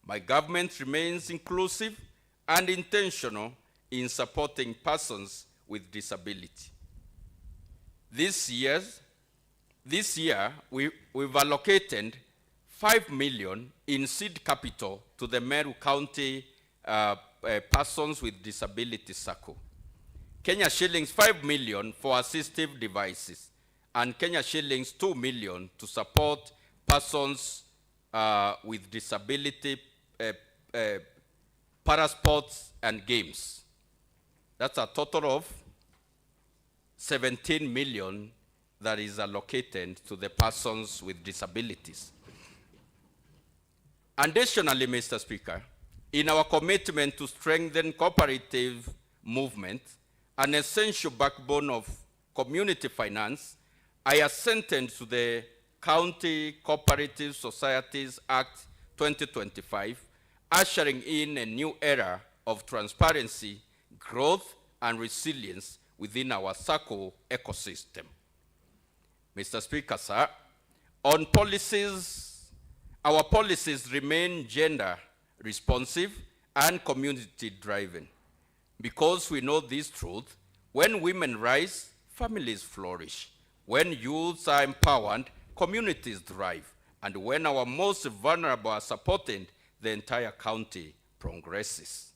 My government remains inclusive and intentional in supporting persons with disability. This year, we've allocated 5 million in seed capital to the Meru County Persons with Disability Circle. Kenya shillings 5 million for assistive devices, and Kenya shillings 2 million to support persons with disability, parasports and games. That's a total of 17 million that is allocated to the persons with disabilities. Additionally, Mr. Speaker, in our commitment to strengthen cooperative movement, an essential backbone of community finance, I assented to the County Cooperative Societies Act 2025, ushering in a new era of transparency, growth, and resilience within our circle ecosystem. Mr. Speaker, sir, on policies, our policies remain gender responsive and community driven. Because we know this truth, when women rise, families flourish. When youths are empowered, communities thrive. And when our most vulnerable are supported, the entire county progresses.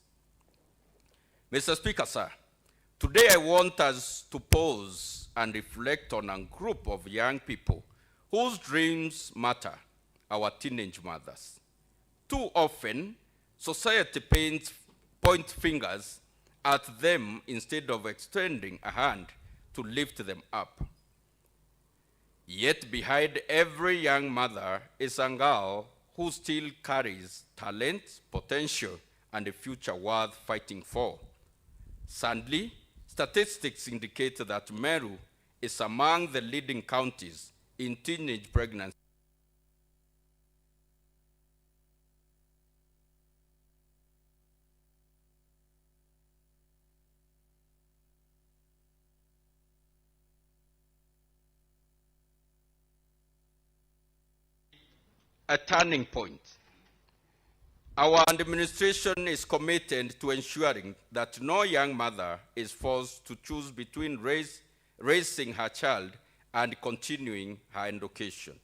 Mr. Speaker, sir, today I want us to pause and reflect on a group of young people whose dreams matter, our teenage mothers. Too often, society points fingers at them instead of extending a hand to lift them up. Yet behind every young mother is a girl who still carries talent, potential, and a future worth fighting for. Sadly, statistics indicate that Meru is among the leading counties in teenage pregnancy. A turning point. Our administration is committed to ensuring that no young mother is forced to choose between raising her child and continuing her education.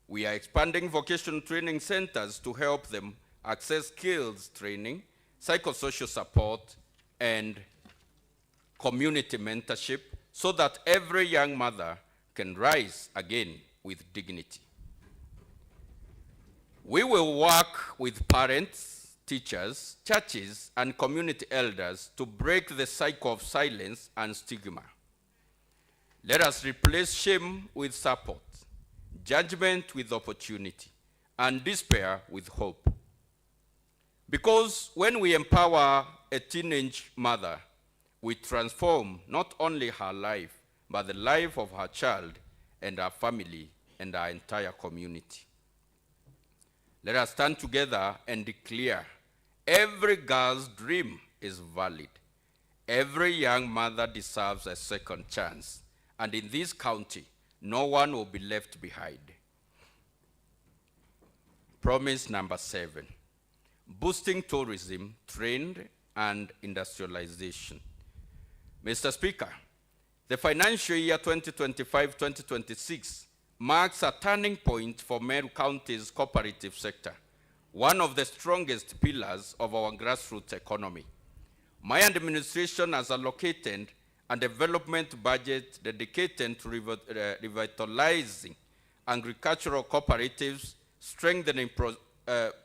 We are expanding vocational training centers to help them access skills training, psychosocial support, and community mentorship so that every young mother can rise again with dignity. We will work with parents, teachers, churches, and community elders to break the cycle of silence and stigma. Let us replace shame with support, judgment with opportunity, and despair with hope. Because when we empower a teenage mother, we transform not only her life, but the life of her child and her family and our entire community. Let us stand together and declare every girl's dream is valid. Every young mother deserves a second chance. And in this county, no one will be left behind. Promise number 7, boosting tourism, trade, and industrialization. Mr. Speaker, the financial year 2025-2026 marks a turning point for Meru County's cooperative sector, one of the strongest pillars of our grassroots economy. My administration has allocated a development budget dedicated to revitalizing agricultural cooperatives, strengthening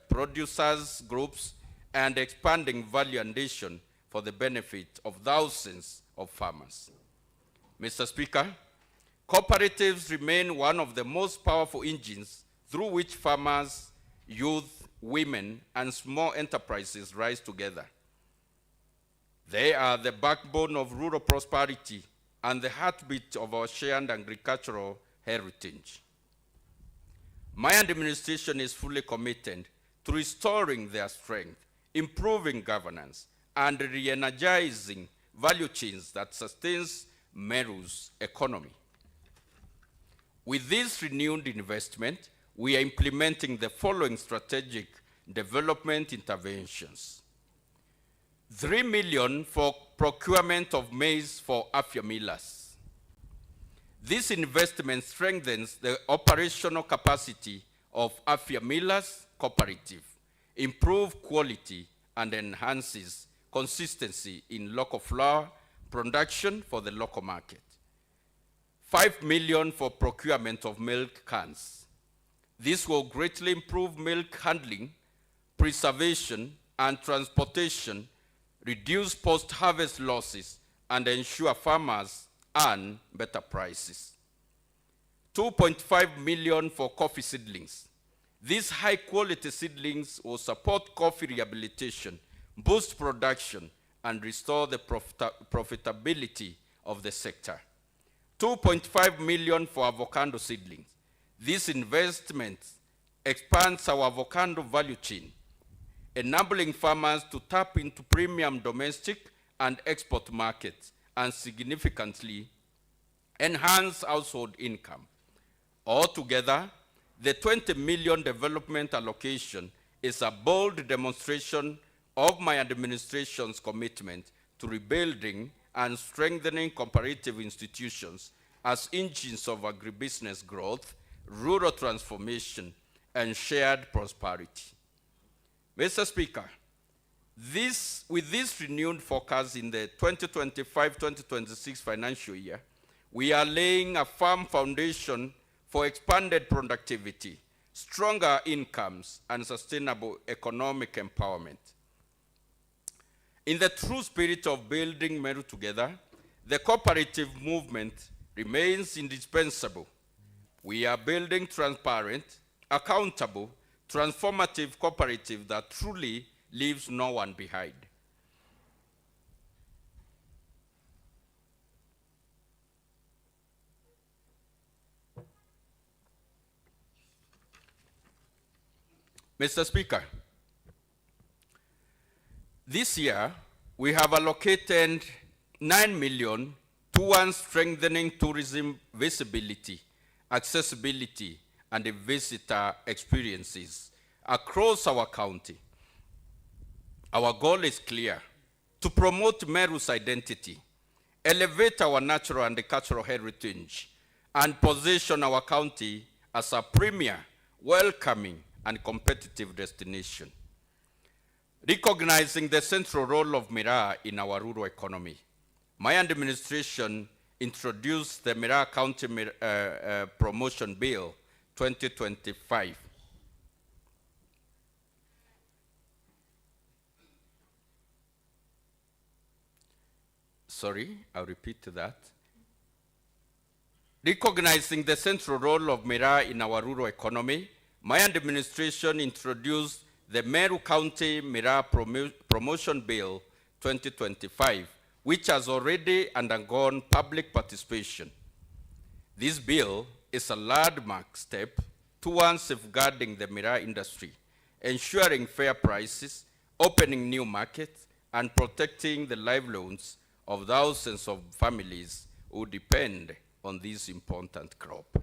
producers groups, and expanding value addition for the benefit of thousands of farmers. Mr. Speaker, cooperatives remain one of the most powerful engines through which farmers, youth, women, and small enterprises rise together. They are the backbone of rural prosperity and the heartbeat of our shared agricultural heritage. My administration is fully committed to restoring their strength, improving governance, and re-energizing value chains that sustains Meru's economy. With this renewed investment, we are implementing the following strategic development interventions. 3 million for procurement of maize for Afya millers. This investment strengthens the operational capacity of Afya millers cooperative, improves quality, and enhances consistency in local flour production for the local market. 5 million for procurement of milk cans. This will greatly improve milk handling, preservation, and transportation, reduce post-harvest losses, and ensure farmers earn better prices. 2.5 million for coffee seedlings. These high-quality seedlings will support coffee rehabilitation, boost production, and restore the profitability of the sector. 2.5 million for avocado seedlings. This investment expands our avocado value chain, enabling farmers to tap into premium domestic and export markets and significantly enhance household income. Altogether, the 20 million development allocation is a bold demonstration of my administration's commitment to rebuilding and strengthening cooperative institutions as engines of agribusiness growth, rural transformation, and shared prosperity. Mr. Speaker, with this renewed focus in the 2025-2026 financial year, we are laying a firm foundation for expanded productivity, stronger incomes, and sustainable economic empowerment. In the true spirit of building Meru together, the cooperative movement remains indispensable. We are building transparent, accountable, transformative cooperative that truly leaves no one behind. Mr. Speaker, this year we have allocated 9 million towards strengthening tourism visibility, accessibility, and visitor experiences across our county. Our goal is clear: to promote Meru's identity, elevate our natural and cultural heritage, and position our county as a premier, welcoming, and competitive destination. Recognizing the central role of MBERE in our rural economy, my administration introduced the MBERE County Promotion Bill 2025. I'll repeat that. Recognizing the central role of MBERE in our rural economy, my administration introduced the Meru County MBERE Promotion Bill 2025, which has already undergone public participation. This bill is a landmark step towards safeguarding the MBERE industry, ensuring fair prices, opening new markets, and protecting the livelihoods of thousands of families who depend on this important crop.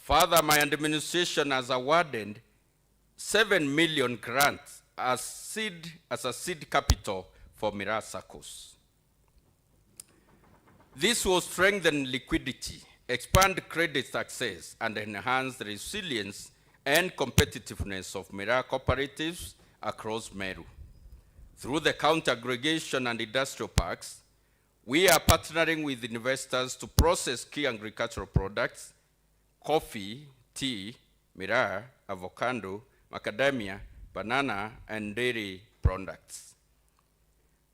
Further, my administration has awarded 7 million grants as a seed capital for MBERE SACCOs. This will strengthen liquidity, expand credit access, and enhance the resilience and competitiveness of MBERE cooperatives across Meru. Through the county aggregation and industrial parks, we are partnering with investors to process key agricultural products, coffee, tea, MBERE, avocado, macadamia, banana, and dairy products.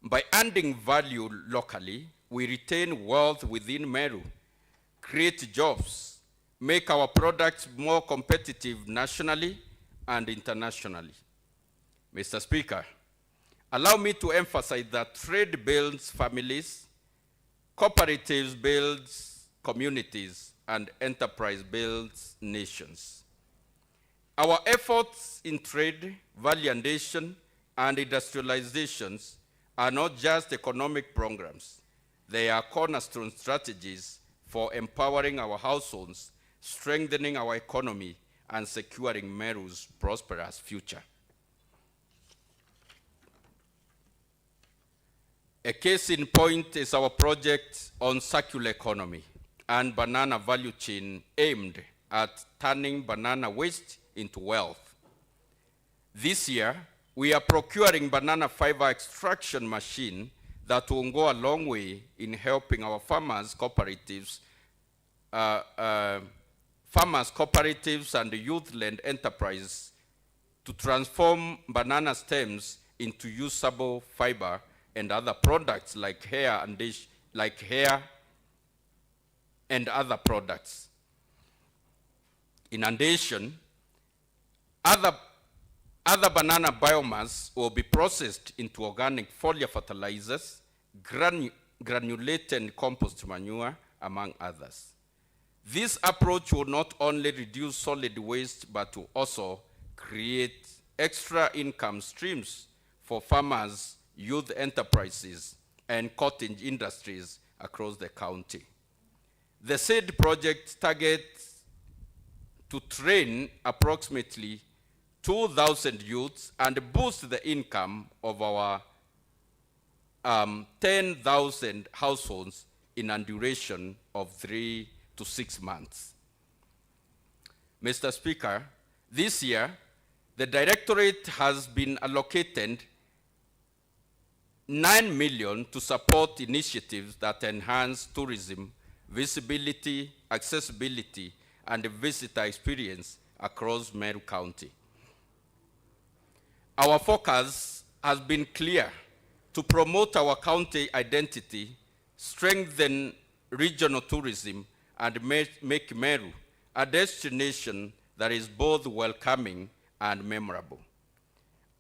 By adding value locally, we retain wealth within Meru, create jobs, make our products more competitive nationally and internationally. Mr. Speaker, allow me to emphasize that trade builds families, cooperatives builds communities, and enterprise builds nations. Our efforts in trade, value addition, and industrializations are not just economic programs. They are cornerstone strategies for empowering our households, strengthening our economy, and securing Meru's prosperous future. A case in point is our project on circular economy and banana value chain aimed at turning banana waste into wealth. This year, we are procuring banana fiber extraction machine that will go a long way in helping our farmers cooperatives and youth-led enterprises to transform banana stems into usable fiber and other products like hair and other products. In addition, other banana biomass will be processed into organic foliar fertilizers, granulated compost manure, among others. This approach will not only reduce solid waste, but will also create extra income streams for farmers, youth enterprises, and cottage industries across the county. The said project targets to train approximately 2,000 youths and boost the income of our 10,000 households in a duration of 3 to 6 months. Mr. Speaker, this year, the Directorate has been allocated 9 million to support initiatives that enhance tourism, visibility, accessibility, and visitor experience across Meru County. Our focus has been clear: to promote our county identity, strengthen regional tourism, and make Meru a destination that is both welcoming and memorable.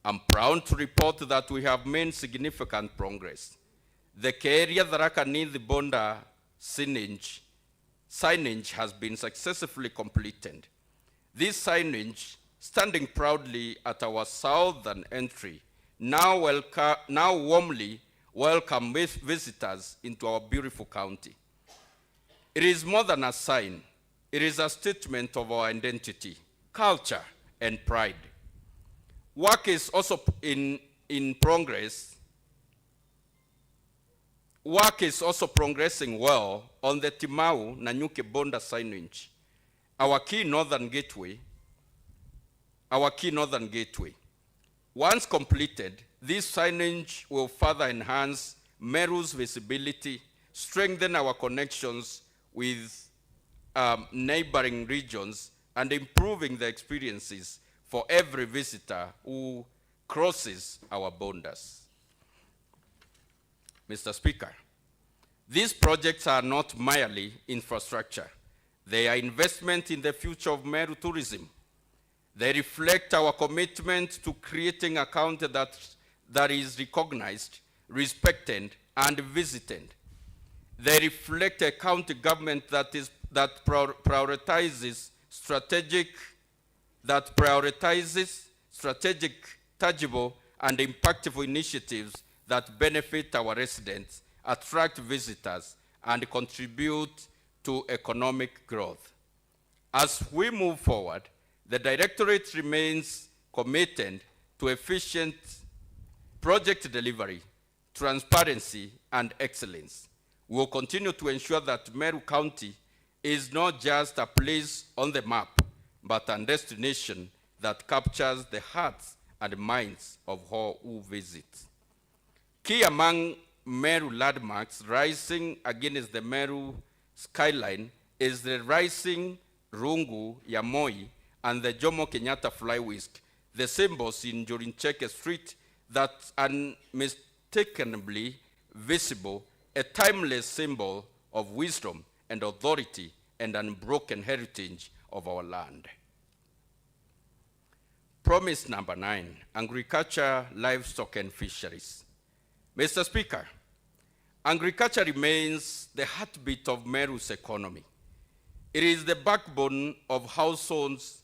I'm proud to report that we have made significant progress. The Kwariria Tharaka Nithi Bonda signage has been successfully completed. This signage, standing proudly at our southern entry, now warmly welcome visitors into our beautiful county. It is more than a sign. It is a statement of our identity, culture, and pride. Work is also in progress. Work is also progressing well on the Timau Nanyuke Bonda signage, our key northern gateway. Once completed, this signage will further enhance Meru's visibility, strengthen our connections with neighboring regions, and improving the experiences for every visitor who crosses our borders. Mr. Speaker. These projects are not merely infrastructure. They are investment in the future of Meru tourism. They reflect our commitment to creating a county that is recognized, respected, and visited. They reflect a county government that prioritizes strategic, tangible, and impactful initiatives that benefit our residents, attract visitors, and contribute to economic growth. As we move forward, the Directorate remains committed to efficient project delivery, transparency, and excellence. We will continue to ensure that Meru County is not just a place on the map, but a destination that captures the hearts and minds of all who visit. Key among Meru landmarks rising against the Meru skyline is the rising Rungu ya Moi and the Jomo Kenyatta fly whisk, the symbols in Jorincheke Street that unmistakably visible, a timeless symbol of wisdom and authority and unbroken heritage of our land. Promise number 9, agriculture, livestock, and fisheries. Mr. Speaker, agriculture remains the heartbeat of Meru's economy. It is the backbone of households'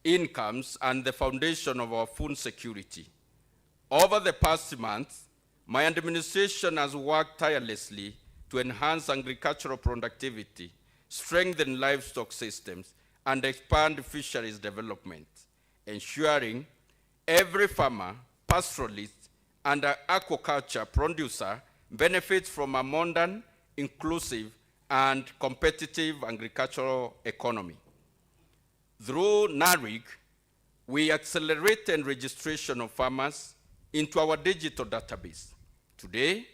incomes and the foundation of our food security. Over the past month, my administration has worked tirelessly to enhance agricultural productivity, strengthen livestock systems, and expand fisheries development, ensuring every farmer, pastoralist, and aquaculture producer benefits from a modern, inclusive, and competitive agricultural economy. Through NIRIO, we accelerated registration of farmers into our digital database. Today,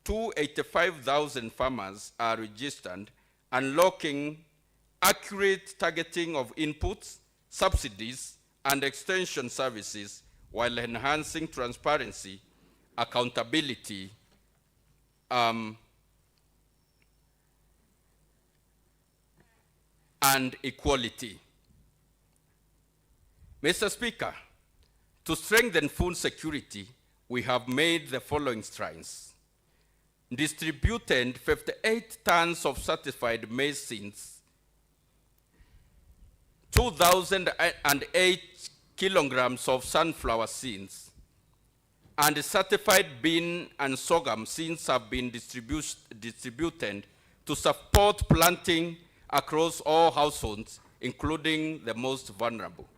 285,000 farmers are registered, unlocking accurate targeting of inputs, subsidies, and extension services while enhancing transparency, accountability, and equality. Mr. Speaker, to strengthen food security, we have made the following strides. Distributed 58 tons of certified maize seeds, 2,008 kilograms of sunflower seeds, and certified bean and sorghum seeds have been distributed to support planting across all households, including the most vulnerable.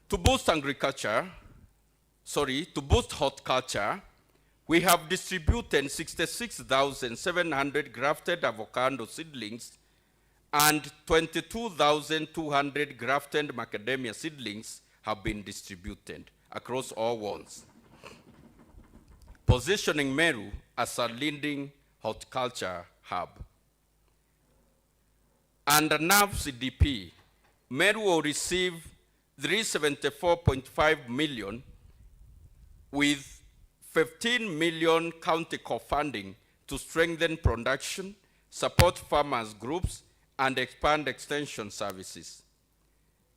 To boost horticulture, we have distributed 66,700 grafted avocado seedlings and 22,200 grafted macadamia seedlings have been distributed across all wards, positioning Meru as a leading horticulture hub. Under NAV CDP, Meru will receive 374.5 million with 15 million county co-funding to strengthen production, support farmers groups, and expand extension services.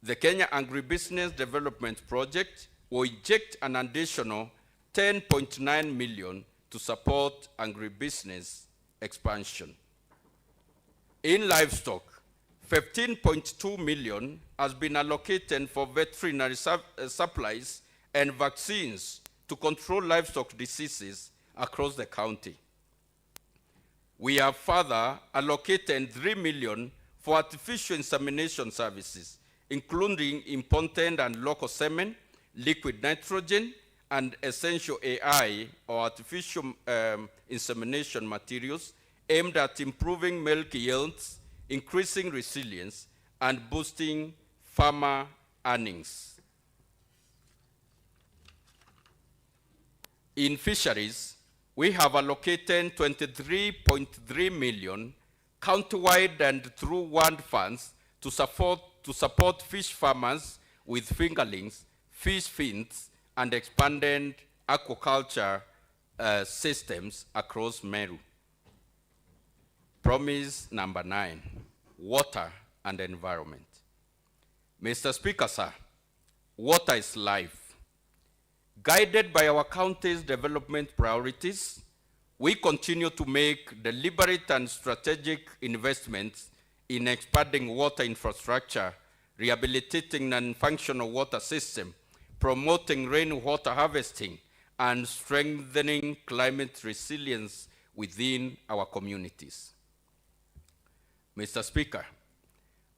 The Kenya Agribusiness Development Project will inject an additional 10.9 million to support agribusiness expansion. In livestock, 15.2 million has been allocated for veterinary supplies and vaccines to control livestock diseases across the county. We have further allocated 3 million for artificial insemination services, including imported and local semen, liquid nitrogen, and essential AI or artificial insemination materials aimed at improving milk yields, increasing resilience, and boosting farmer earnings. In fisheries, we have allocated 23.3 million countywide and through ward funds to support fish farmers with fingerlings, fish fins, and expanded aquaculture systems across Meru. Promise number 9, water and environment. Mr. Speaker, sir, water is life. Guided by our county's development priorities, we continue to make deliberate and strategic investments in expanding water infrastructure, rehabilitating non-functional water system, promoting rainwater harvesting, and strengthening climate resilience within our communities. Mr. Speaker,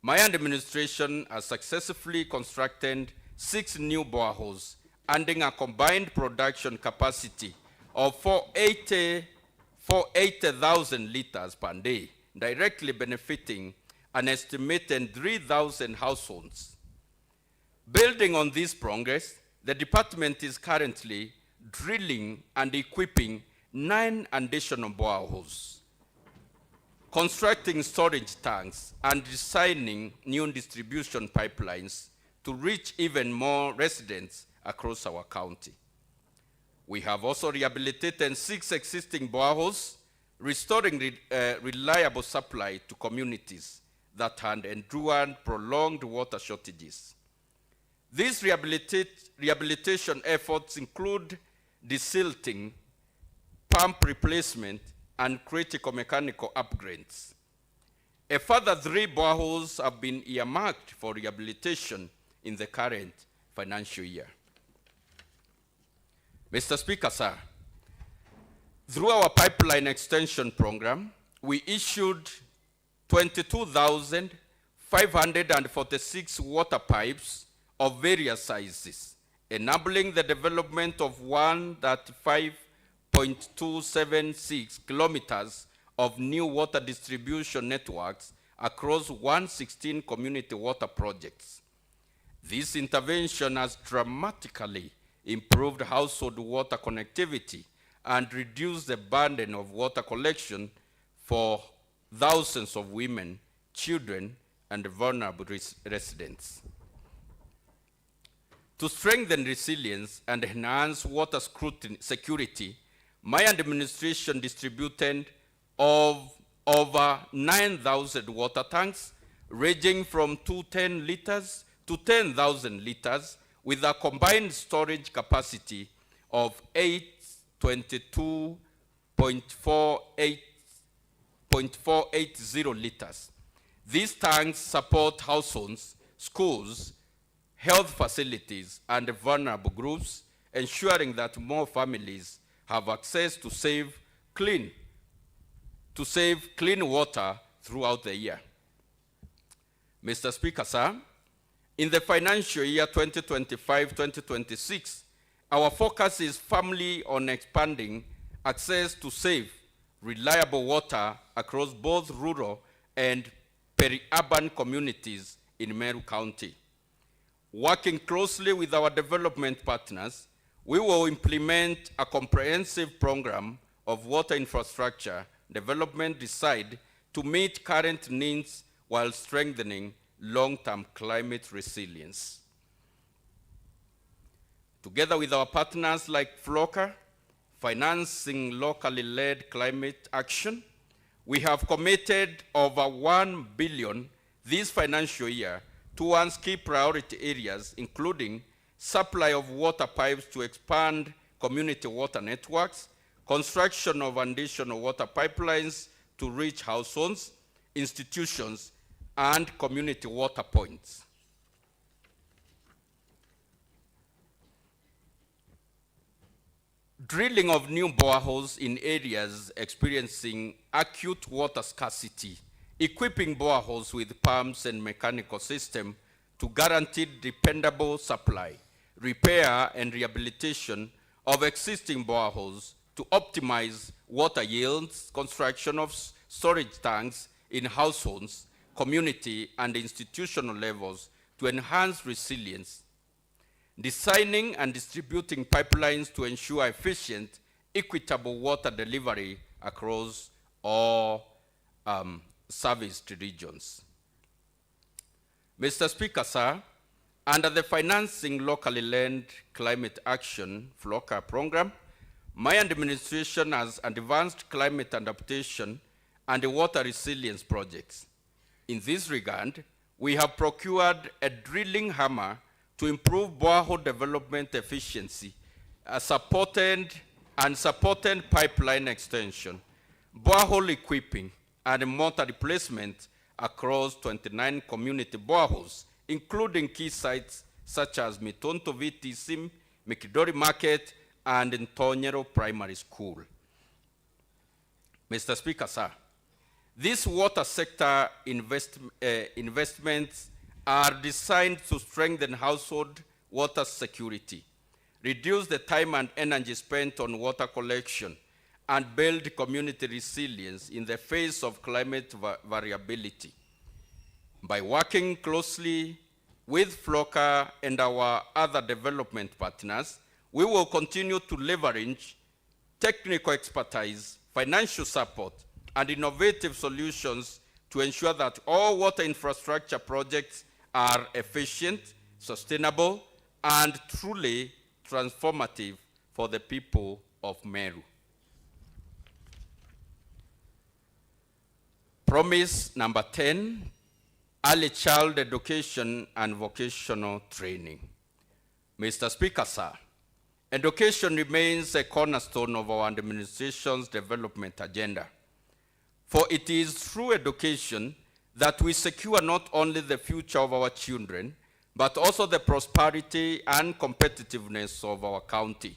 my administration has successfully constructed 6 new boreholes, adding a combined production capacity of 480,000 liters per day, directly benefiting an estimated 3,000 households. Building on this progress, the department is currently drilling and equipping 9 additional boreholes, constructing storage tanks, and designing new distribution pipelines to reach even more residents across our county. We have also rehabilitated 6 existing boreholes, restoring reliable supply to communities that had endured prolonged water shortages. These rehabilitation efforts include desilting, pump replacement, and critical mechanical upgrades. A further 3 boreholes have been earmarked for rehabilitation in the current financial year. Mr. Speaker, sir, through our pipeline extension program, we issued 22,546 water pipes of various sizes, enabling the development of 135.276 kilometers of new water distribution networks across 116 community water projects. This intervention has dramatically improved household water connectivity and reduced the burden of water collection for thousands of women, children, and vulnerable residents. To strengthen resilience and enhance water security, my administration distributed over 9,000 water tanks, ranging from 210 liters to 10,000 liters, with a combined storage capacity of 822.480 liters. These tanks support households, schools, health facilities, and vulnerable groups, ensuring that more families have access to save clean water throughout the year. Mr. Speaker, sir, in the financial year 2025-2026, our focus is firmly on expanding access to safe, reliable water across both rural and peri-urban communities in Meru County. Working closely with our development partners, we will implement a comprehensive program of water infrastructure development designed to meet current needs while strengthening long-term climate resilience. Together with our partners like FLOCA, financing locally led climate action, we have committed over 1 billion this financial year towards key priority areas, including supply of water pipes to expand community water networks, construction of additional water pipelines to reach households, institutions, and community water points. Drilling of new boreholes in areas experiencing acute water scarcity, equipping boreholes with pumps and mechanical systems to guarantee dependable supply, repair and rehabilitation of existing boreholes to optimize water yields, construction of storage tanks in households, community and institutional levels to enhance resilience, designing and distributing pipelines to ensure efficient, equitable water delivery across all serviced regions. Mr. Speaker, sir, Under the Financing Locally Led Climate Action FLOCA program, my administration has advanced climate adaptation and water resilience projects. In this regard, we have procured a drilling hammer to improve borehole development efficiency, supported pipeline extension, borehole equipping, and mortar replacement across 29 community boreholes, including key sites such as Mitonto VTC, Mikidori Market, and Ntonyero Primary School. Mr. Speaker, sir, these water sector investments are designed to strengthen household water security, reduce the time and energy spent on water collection, and build community resilience in the face of climate variability. By working closely with FLOCA and our other development partners, we will continue to leverage technical expertise, financial support, and innovative solutions to ensure that all water infrastructure projects are efficient, sustainable, and truly transformative for the people of Meru. Promise number 10, early child education and vocational training. Mr. Speaker, sir, education remains a cornerstone of our administration's development agenda. For it is through education that we secure not only the future of our children, but also the prosperity and competitiveness of our county.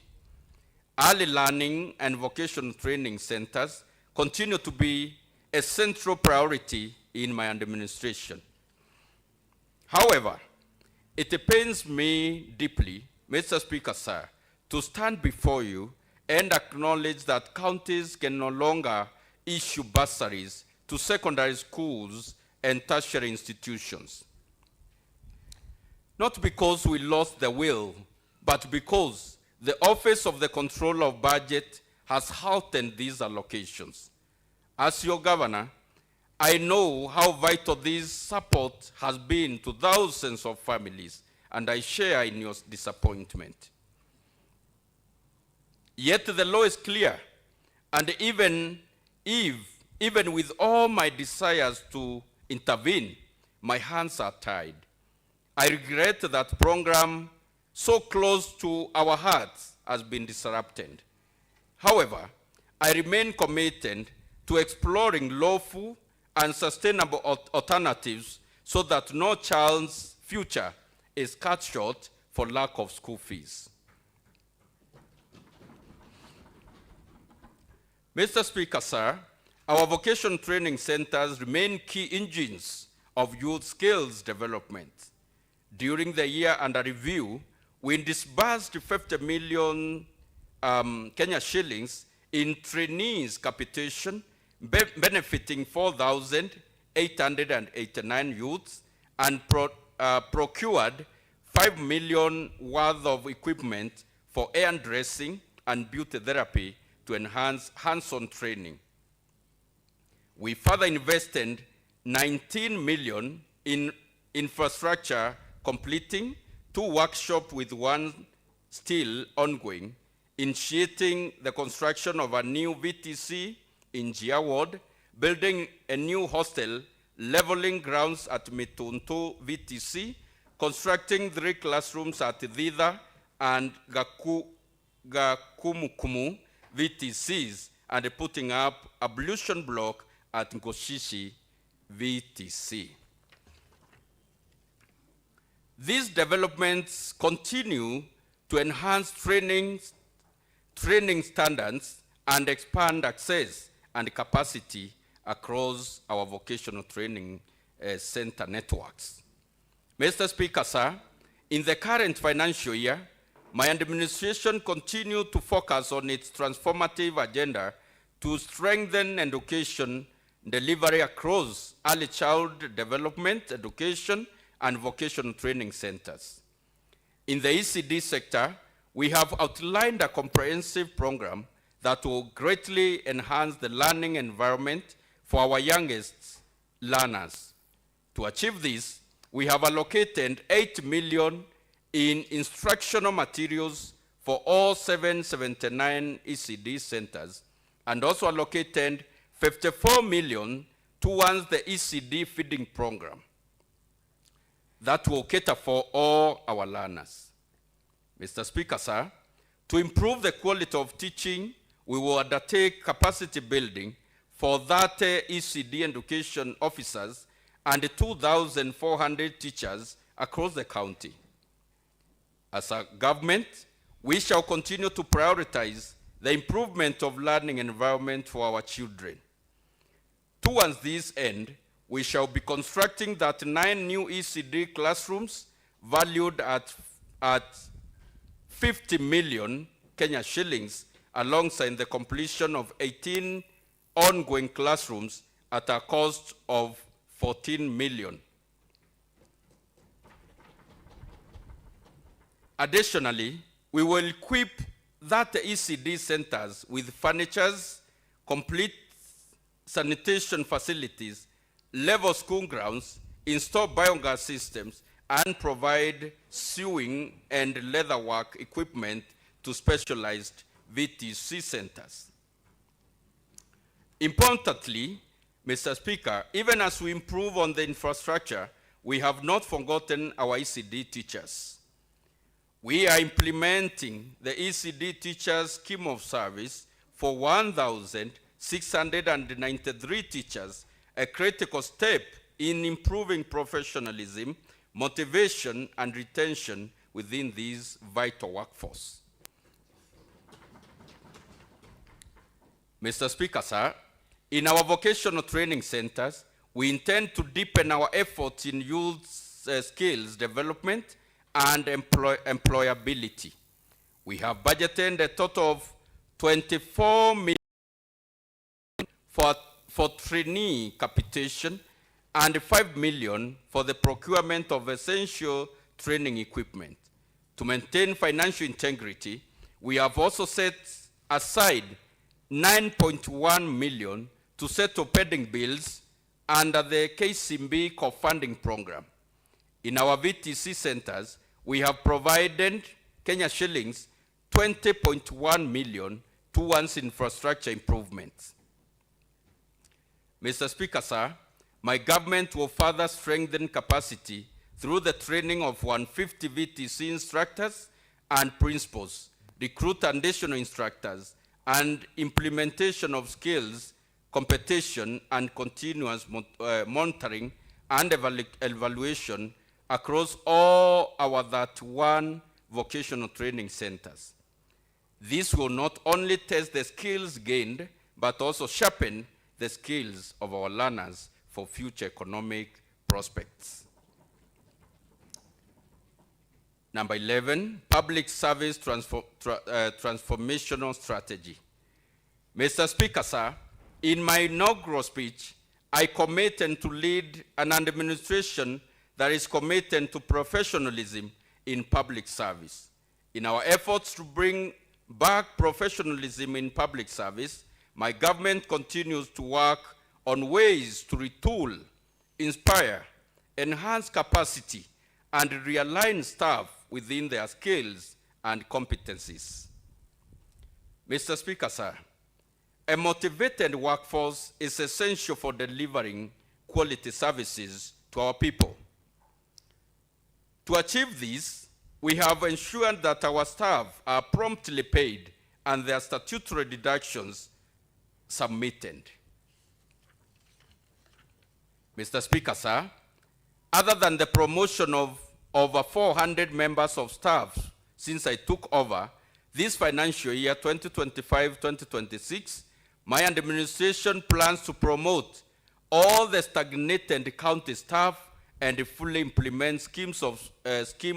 Early learning and vocational training centers continue to be a central priority in my administration. However, it pains me deeply, Mr. Speaker, sir, to stand before you and acknowledge that counties can no longer issue bursaries to secondary schools and tertiary institutions. Not because we lost the will, but because the Office of the Controller of Budget has halted these allocations. As your governor, I know how vital this support has been to thousands of families, and I share in your disappointment. Yet the law is clear, and even with all my desires to intervene, my hands are tied. I regret that program so close to our hearts has been disrupted. However, I remain committed to exploring lawful and sustainable alternatives so that no child's future is cut short for lack of school fees. Mr. Speaker, sir, our vocational training centers remain key engines of youth skills development. During the year under review, we disbursed 50 million Kenya shillings in trainees capitation, benefiting 4,889 youths, and procured 5 million worth of equipment for air dressing and beauty therapy to enhance hands-on training. We further invested 19 million in infrastructure, completing 2 workshops with 1 still ongoing, initiating the construction of a new VTC in Jia Ward, building a new hostel, leveling grounds at Mitonto VTC, constructing 3 classrooms at Thitha and Gakumukumu VTCs, and putting up ablution block at Ngoshishi VTC. These developments continue to enhance training standards and expand access and capacity across our vocational training center networks. Mr. Speaker, sir, in the current financial year, my administration continues to focus on its transformative agenda to strengthen education delivery across early child development, education, and vocational training centers. In the ECD sector, we have outlined a comprehensive program that will greatly enhance the learning environment for our youngest learners. To achieve this, we have allocated 8 million in instructional materials for all 779 ECD centers, and also allocated 54 million towards the ECD feeding program that will cater for all our learners. Mr. Speaker, sir, to improve the quality of teaching, we will undertake capacity building for 30 ECD education officers and 2,400 teachers across the county. As a government, we shall continue to prioritize the improvement of learning environment for our children. Towards this end, we shall be constructing 9 new ECD classrooms valued at 50 million Kenya shillings, alongside the completion of 18 ongoing classrooms at a cost of 14 million. Additionally, we will equip ECD centers with furnitures, complete sanitation facilities, level school grounds, install biogas systems, and provide sewing and leatherwork equipment to specialized VTC centers. Importantly, Mr. Speaker, even as we improve on the infrastructure, we have not forgotten our ECD teachers. We are implementing the ECD Teachers Scheme of Service for 1,693 teachers, a critical step in improving professionalism, motivation, and retention within this vital workforce. Mr. Speaker, sir, in our vocational training centers, we intend to deepen our efforts in youth skills development and employability. We have budgeted a total of 24 million for trainee capitation and 5 million for the procurement of essential training equipment. To maintain financial integrity, we have also set aside 9.1 million to settle pending bills under the KCMB co-funding program. In our VTC centers, we have provided Kenya shillings 20.1 million towards infrastructure improvements. Mr. Speaker, sir, my government will further strengthen capacity through the training of 150 VTC instructors and principals, recruit additional instructors, and implementation of skills, competition, and continuous monitoring and evaluation across all our 31 vocational training centers. This will not only test the skills gained, but also sharpen the skills of our learners for future economic prospects. Number 11, public service transformational strategy. Mr. Speaker, sir, in my inaugural speech, I committed to lead an administration that is committed to professionalism in public service. In our efforts to bring back professionalism in public service, my government continues to work on ways to retool, inspire, enhance capacity, and realign staff within their skills and competencies. Mr. Speaker, sir, a motivated workforce is essential for delivering quality services to our people. To achieve this, we have ensured that our staff are promptly paid and their statutory deductions submitted. Mr. Speaker, sir, other than the promotion of over 400 members of staff since I took over, this financial year, 2025-2026, my administration plans to promote all the stagnated county staff and fully implement scheme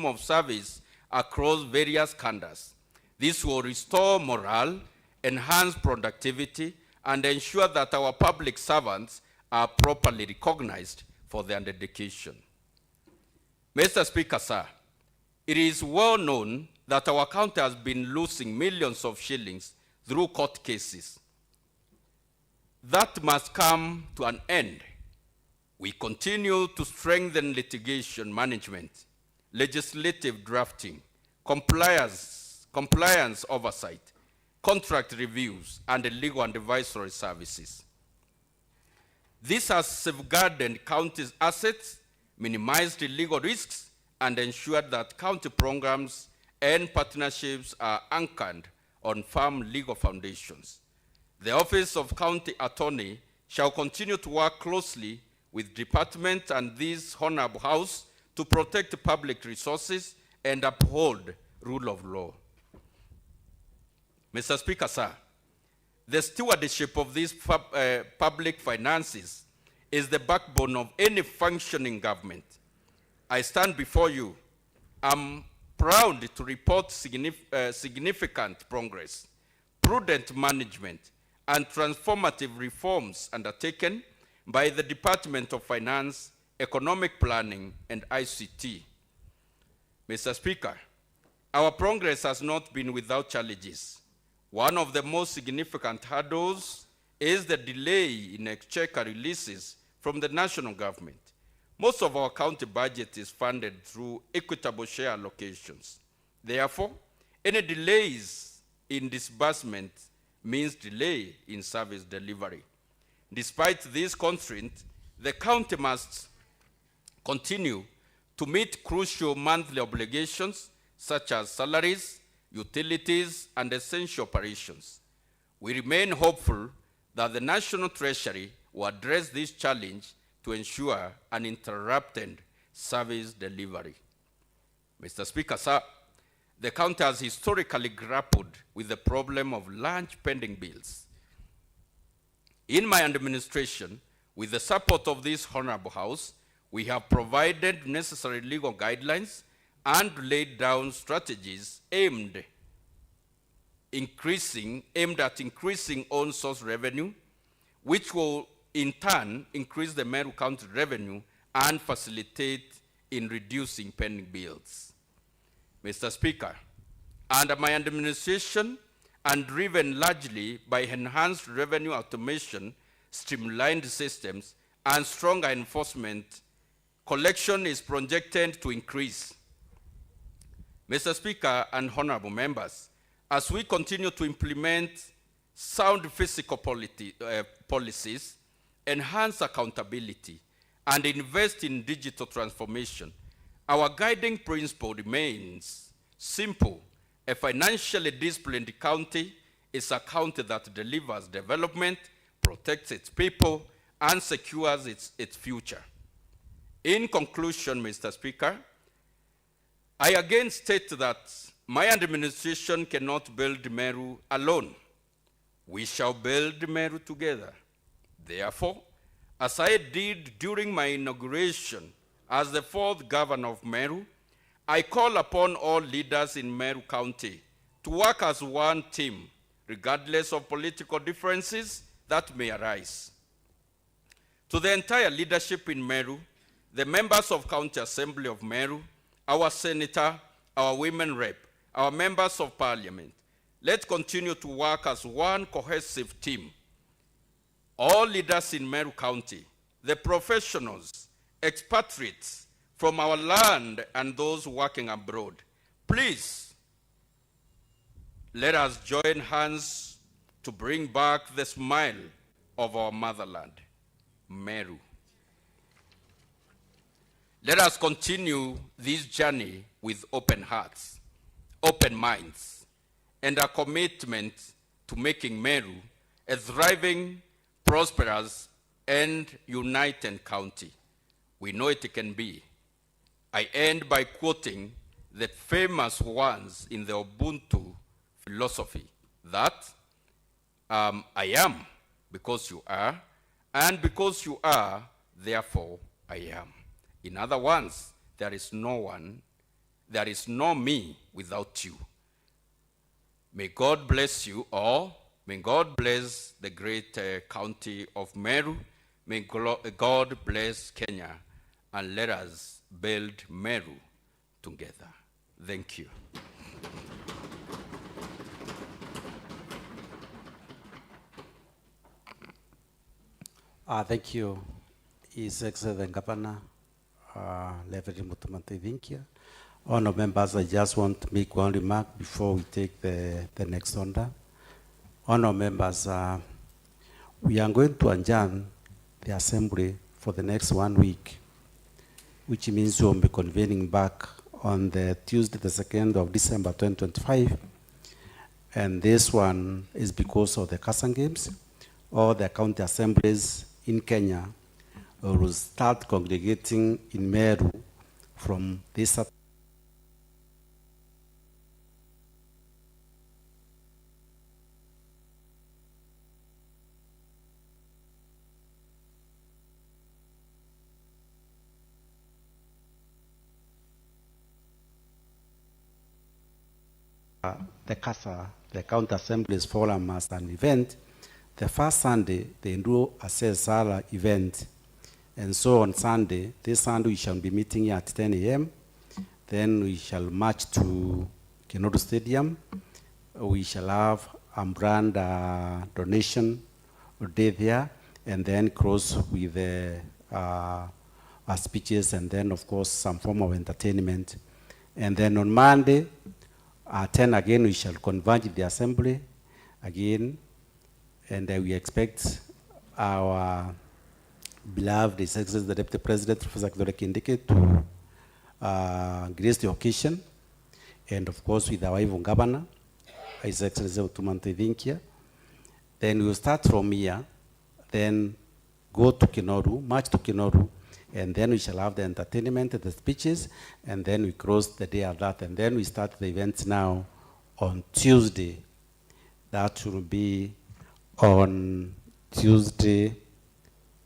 of service across various cadres. This will restore morale, enhance productivity, and ensure that our public servants are properly recognized for their dedication. Mr. Speaker, sir, it is well known that our county has been losing millions of shillings through court cases. That must come to an end. We continue to strengthen litigation management, legislative drafting, compliance oversight, contract reviews, and legal and advisory services. This has safeguarded county's assets, minimized legal risks, and ensured that county programs and partnerships are anchored on firm legal foundations. The Office of County Attorney shall continue to work closely with department and this honorable house to protect public resources and uphold rule of law. Mr. Speaker, sir, the stewardship of these public finances is the backbone of any functioning government. I stand before you. I'm proud to report significant progress, prudent management, and transformative reforms undertaken by the Department of Finance, Economic Planning, and ICT. Mr. Speaker, our progress has not been without challenges. One of the most significant hurdles is the delay in exchequer releases from the national government. Most of our county budget is funded through equitable share allocations. Therefore, any delays in disbursement means delay in service delivery. Despite these constraints, the county must continue to meet crucial monthly obligations such as salaries, utilities, and essential operations. We remain hopeful that the National Treasury will address this challenge to ensure uninterrupted service delivery. Mr. Speaker, sir, the county has historically grappled with the problem of large pending bills. In my administration, with the support of this honorable house, we have provided necessary legal guidelines and laid down strategies aimed at increasing own source revenue, which will in turn increase the Meru County revenue and facilitate in reducing pending bills. Mr. Speaker, under my administration, and driven largely by enhanced revenue automation, streamlined systems, and stronger enforcement, collection is projected to increase. Mr. Speaker and honorable members, as we continue to implement sound fiscal policies, enhance accountability, and invest in digital transformation, our guiding principle remains simple. A financially disciplined county is a county that delivers development, protects its people, and secures its future. In conclusion, Mr. Speaker, I again state that my administration cannot build Meru alone. We shall build Meru together. Therefore, as I did during my inauguration as the fourth governor of Meru, I call upon all leaders in Meru County to work as one team, regardless of political differences that may arise. To the entire leadership in Meru, the members of County Assembly of Meru, our senator, our women rep, our members of parliament, let's continue to work as one cohesive team. All leaders in Meru County, the professionals, expatriates from our land and those working abroad, please let us join hands to bring back the smile of our motherland, Meru. Let us continue this journey with open hearts, open minds, and a commitment to making Meru a thriving, prosperous, and united county. We know it can be. I end by quoting the famous ones in the Ubuntu philosophy that I am because you are, and because you are, therefore I am. In other words, there is no me without you. May God bless you all. May God bless the great county of Meru. May God bless Kenya, and let us build Meru together. Thank you. Thank you, His Excellency the Governor, Reverend Mutuma, thank you. Honourable members, I just want to make one remark before we take the next order. Honourable members, we are going to adjourn the assembly for the next 1 week, which means we will be convening back on the Tuesday, the 2nd of December 2025. And this one is because of the Kasan Games. All the county assemblies in Kenya will start congregating in Meru from this Saturday. The county assemblies forum as an event. The first Sunday, the NIRIO assess SALA event. And so on Sunday, this Sunday we shall be meeting here at 10 a.m. Then we shall march to Kenodu Stadium. We shall have a brand donation day there, and then close with our speeches, and then of course some form of entertainment. And then on Monday, at 10 again, we shall converge the assembly again, and we expect our beloved His Excellency the Deputy President, Professor Kithure Kindiki, to grace the occasion, and of course with our even Governor, His Excellency Mutuma Ntivinkia. Then we will start from here, then go to Kinoru, march to Kinoru, and then we shall have the entertainment, the speeches, and then we close the day at that, and then we start the events now on Tuesday. That will be on Tuesday,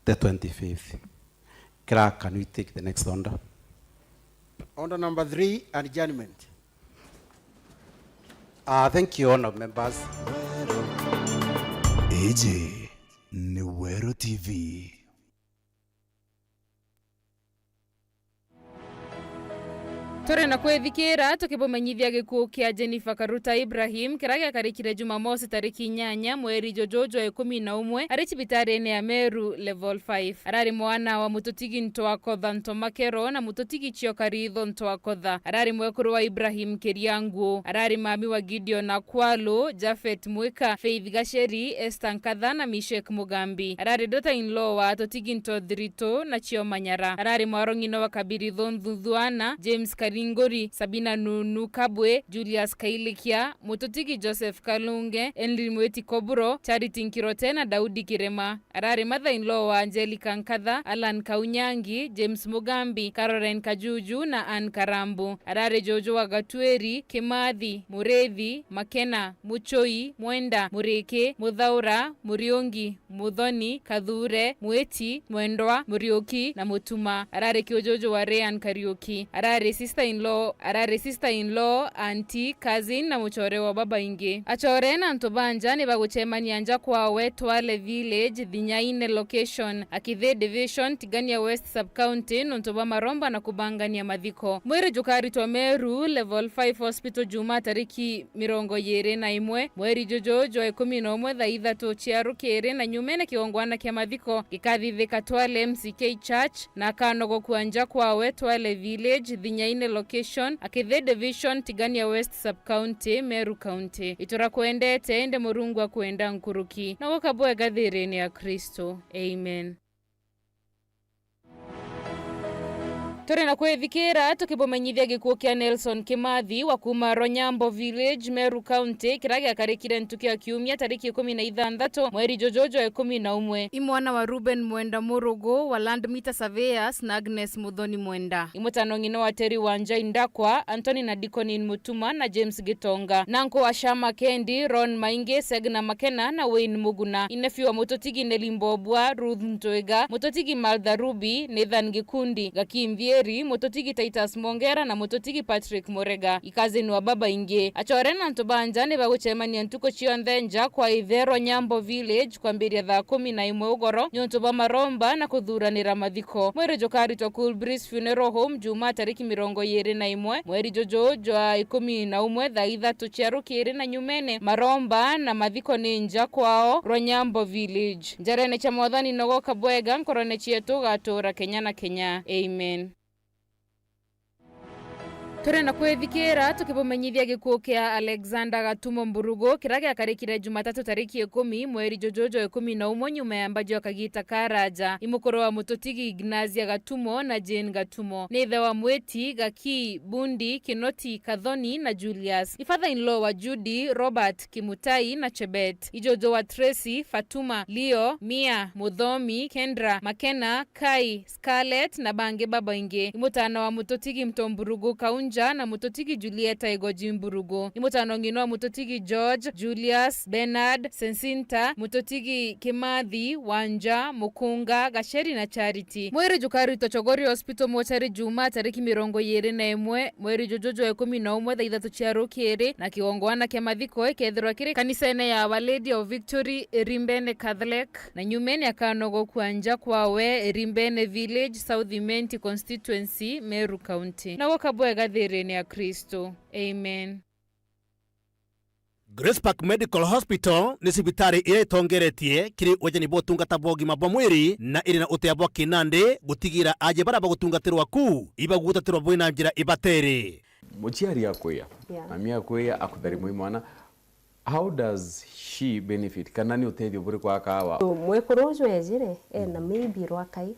the 25th. Clerk, can we take the next order? Order number 3, adjournment. Thank you, honourable members. AJ NIRIO TV. Tore na kwethikira tukibumenyithia gikuo kia Jennifer Karuta Ibrahim kiragia karikire Jumamosi tariki 8 mweri Jojojo 11 ari cibitari-ini ya Meru level 5. Arari mwana wa mututigi Ntwakotha Ntomakero na mututigi Chiokaritho Ntwakotha. Arari mwekuru wa Ibrahim Keriangu. Arari mami wa Gideon Akwalo, Jafet Mwika, Faith Gasheri, Esther Nkatha na Mishek Mugambi. Arari daughter-in-law wa Totigi Ntodhrito na Chio Manyara. Arari mwarongino wa Kabiritho Nthuthuana, James Karingori, Sabina Nunu Kabwe, Julius Kailikia, Mututigi Joseph Kalunge, Henry Mweti Koburo, Charity Nkirote na Daudi Kirema. Arari mother-in-law wa Angelica Nkatha, Alan Kaunyangi, James Mugambi, Caroline Kajuju na Ann Karambu. Arari Jojo wa Gatweri, Kimathi, Murethi, Makena, Muchoi, Mwenda, Mureke, Muthaura, Muriongi, Muthoni, Kathure, Mweti, Mwendwa, Murioki na Mutuma. Arari Kiojojo wa Ryan Kariuki. Arari sister-in-law, auntie, cousin na muchore wa baba ingi. Achore na Ntobanja ni baguchemania nja kwawe Twale Village, Thinyaine location, Akithe Division, Tigania West Sub-County, Ntoba Maromba na kubangania mathiko. Mwere Jukari twa Meru level 5 hospital Juma tariki 21 mweri Jojojo 11 thaa 3 cia rukiri na nyumene kiongwana kia mathiko gikathithika Twale MCK Church na kanogo kuanja kwawe Twale Village, Thinyaine location, Akithe Division, Tigania West Sub-County, Meru County. Itura kuendete ende Murungu wa kuenda nkuruki na wakabwe gathireni ya Kristo. Amen. Tore na kwethikira tukibumenyithia gikuo kia Nelson Kimathi wa kuma Ronyambo Village, Meru County kiragia karikire ntuki ya kiumia tariki 16 mweri Jojojo 11. Imwana wa Ruben Mwenda Murugo wa Land Meter Surveyors na Agnes Muthoni Mwenda. Imutano ngino wa Teri Wanja Indakwa, Anthony na Dikonin Mutuma na James Gitonga. Nanko wa Shama Kendi, Ron Mainge, Segna Makena na Wayne Muguna. Inefi wa Mutotigi Nelimbobwa, Ruth Ntoega, Mutotigi Malda Ruby, Nathan Gikundi, Gakimvie Kieri, mutotigi Titus Mongera na mutotigi Patrick Morega. Ikazi ni wa baba inge. Achorena ntobanja ni baguchemani ntuko chionthenja kwa Ithero Nyambo Village kwa mbiri ya 11 ugoro nyontoba maromba na kuthuranira mathiko. Mweri jokari to Cool Breeze Funeral Home Juma tariki 21 mweri jojo jwa 11 thaa 3 cia rukiri na nyumene maromba na mathiko ninja kwao Ronyambo Village. Njarene cha mwathani nogo kabwega nkorone chietu gatura Kenya na Kenya. Amen. Turena kwethikira tukibumenyithia gikuo kia Alexander Gatumo Mburugo kirage akarikire Jumatatu tariki 10 mweri jojojo 11 nyuma ya mbajo akagita karaja imukoro wa mutotigi Ignazia Gatumo na Jane Gatumo neither wa Mweti Gaki Bundi Kinoti Kadhoni na Julius ni father-in-law wa Judy Robert Kimutai na Chebet ijojo wa Tracy Fatuma Leo Mia Mudhomi Kendra Makena Kai Scarlett na bange baba inge imutana wa mutotigi Mtomburugo Kaunti na mutotigi Julieta Egoji Mburugo. Imutano ngino wa mutotigi George, Julius, Bernard, Sensinta, mutotigi Kimathi, Wanja, Mukunga, Gasheri na Charity. Mweri jukari tochogori hospital mochari Juma tariki 21 mweri jojojo 11 thaa 3 cia rukiri na kiongwana kia mathiko ekethirwa kiri kanisa-ine ya Our Lady of Victory Rimbene Catholic na nyumeni akanogo kuanja kwawe Rimbene Village South Imenti Constituency Meru County. Na wakabwega ya Kristo. Amen. Grace Park Medical Hospital ni sibitari iretongeretie kiri wajani botungata bogima bwa mwiri na iri na uteabwa kinande gutigira aje bara bagutungatirwa ku iba gutatirwa bwina njira ibatere muchiari yakoya amia koya akudari mwana. How does she benefit? Kanani utedio buri kwa kawa? Mwekorojo ejire na maybe rwakai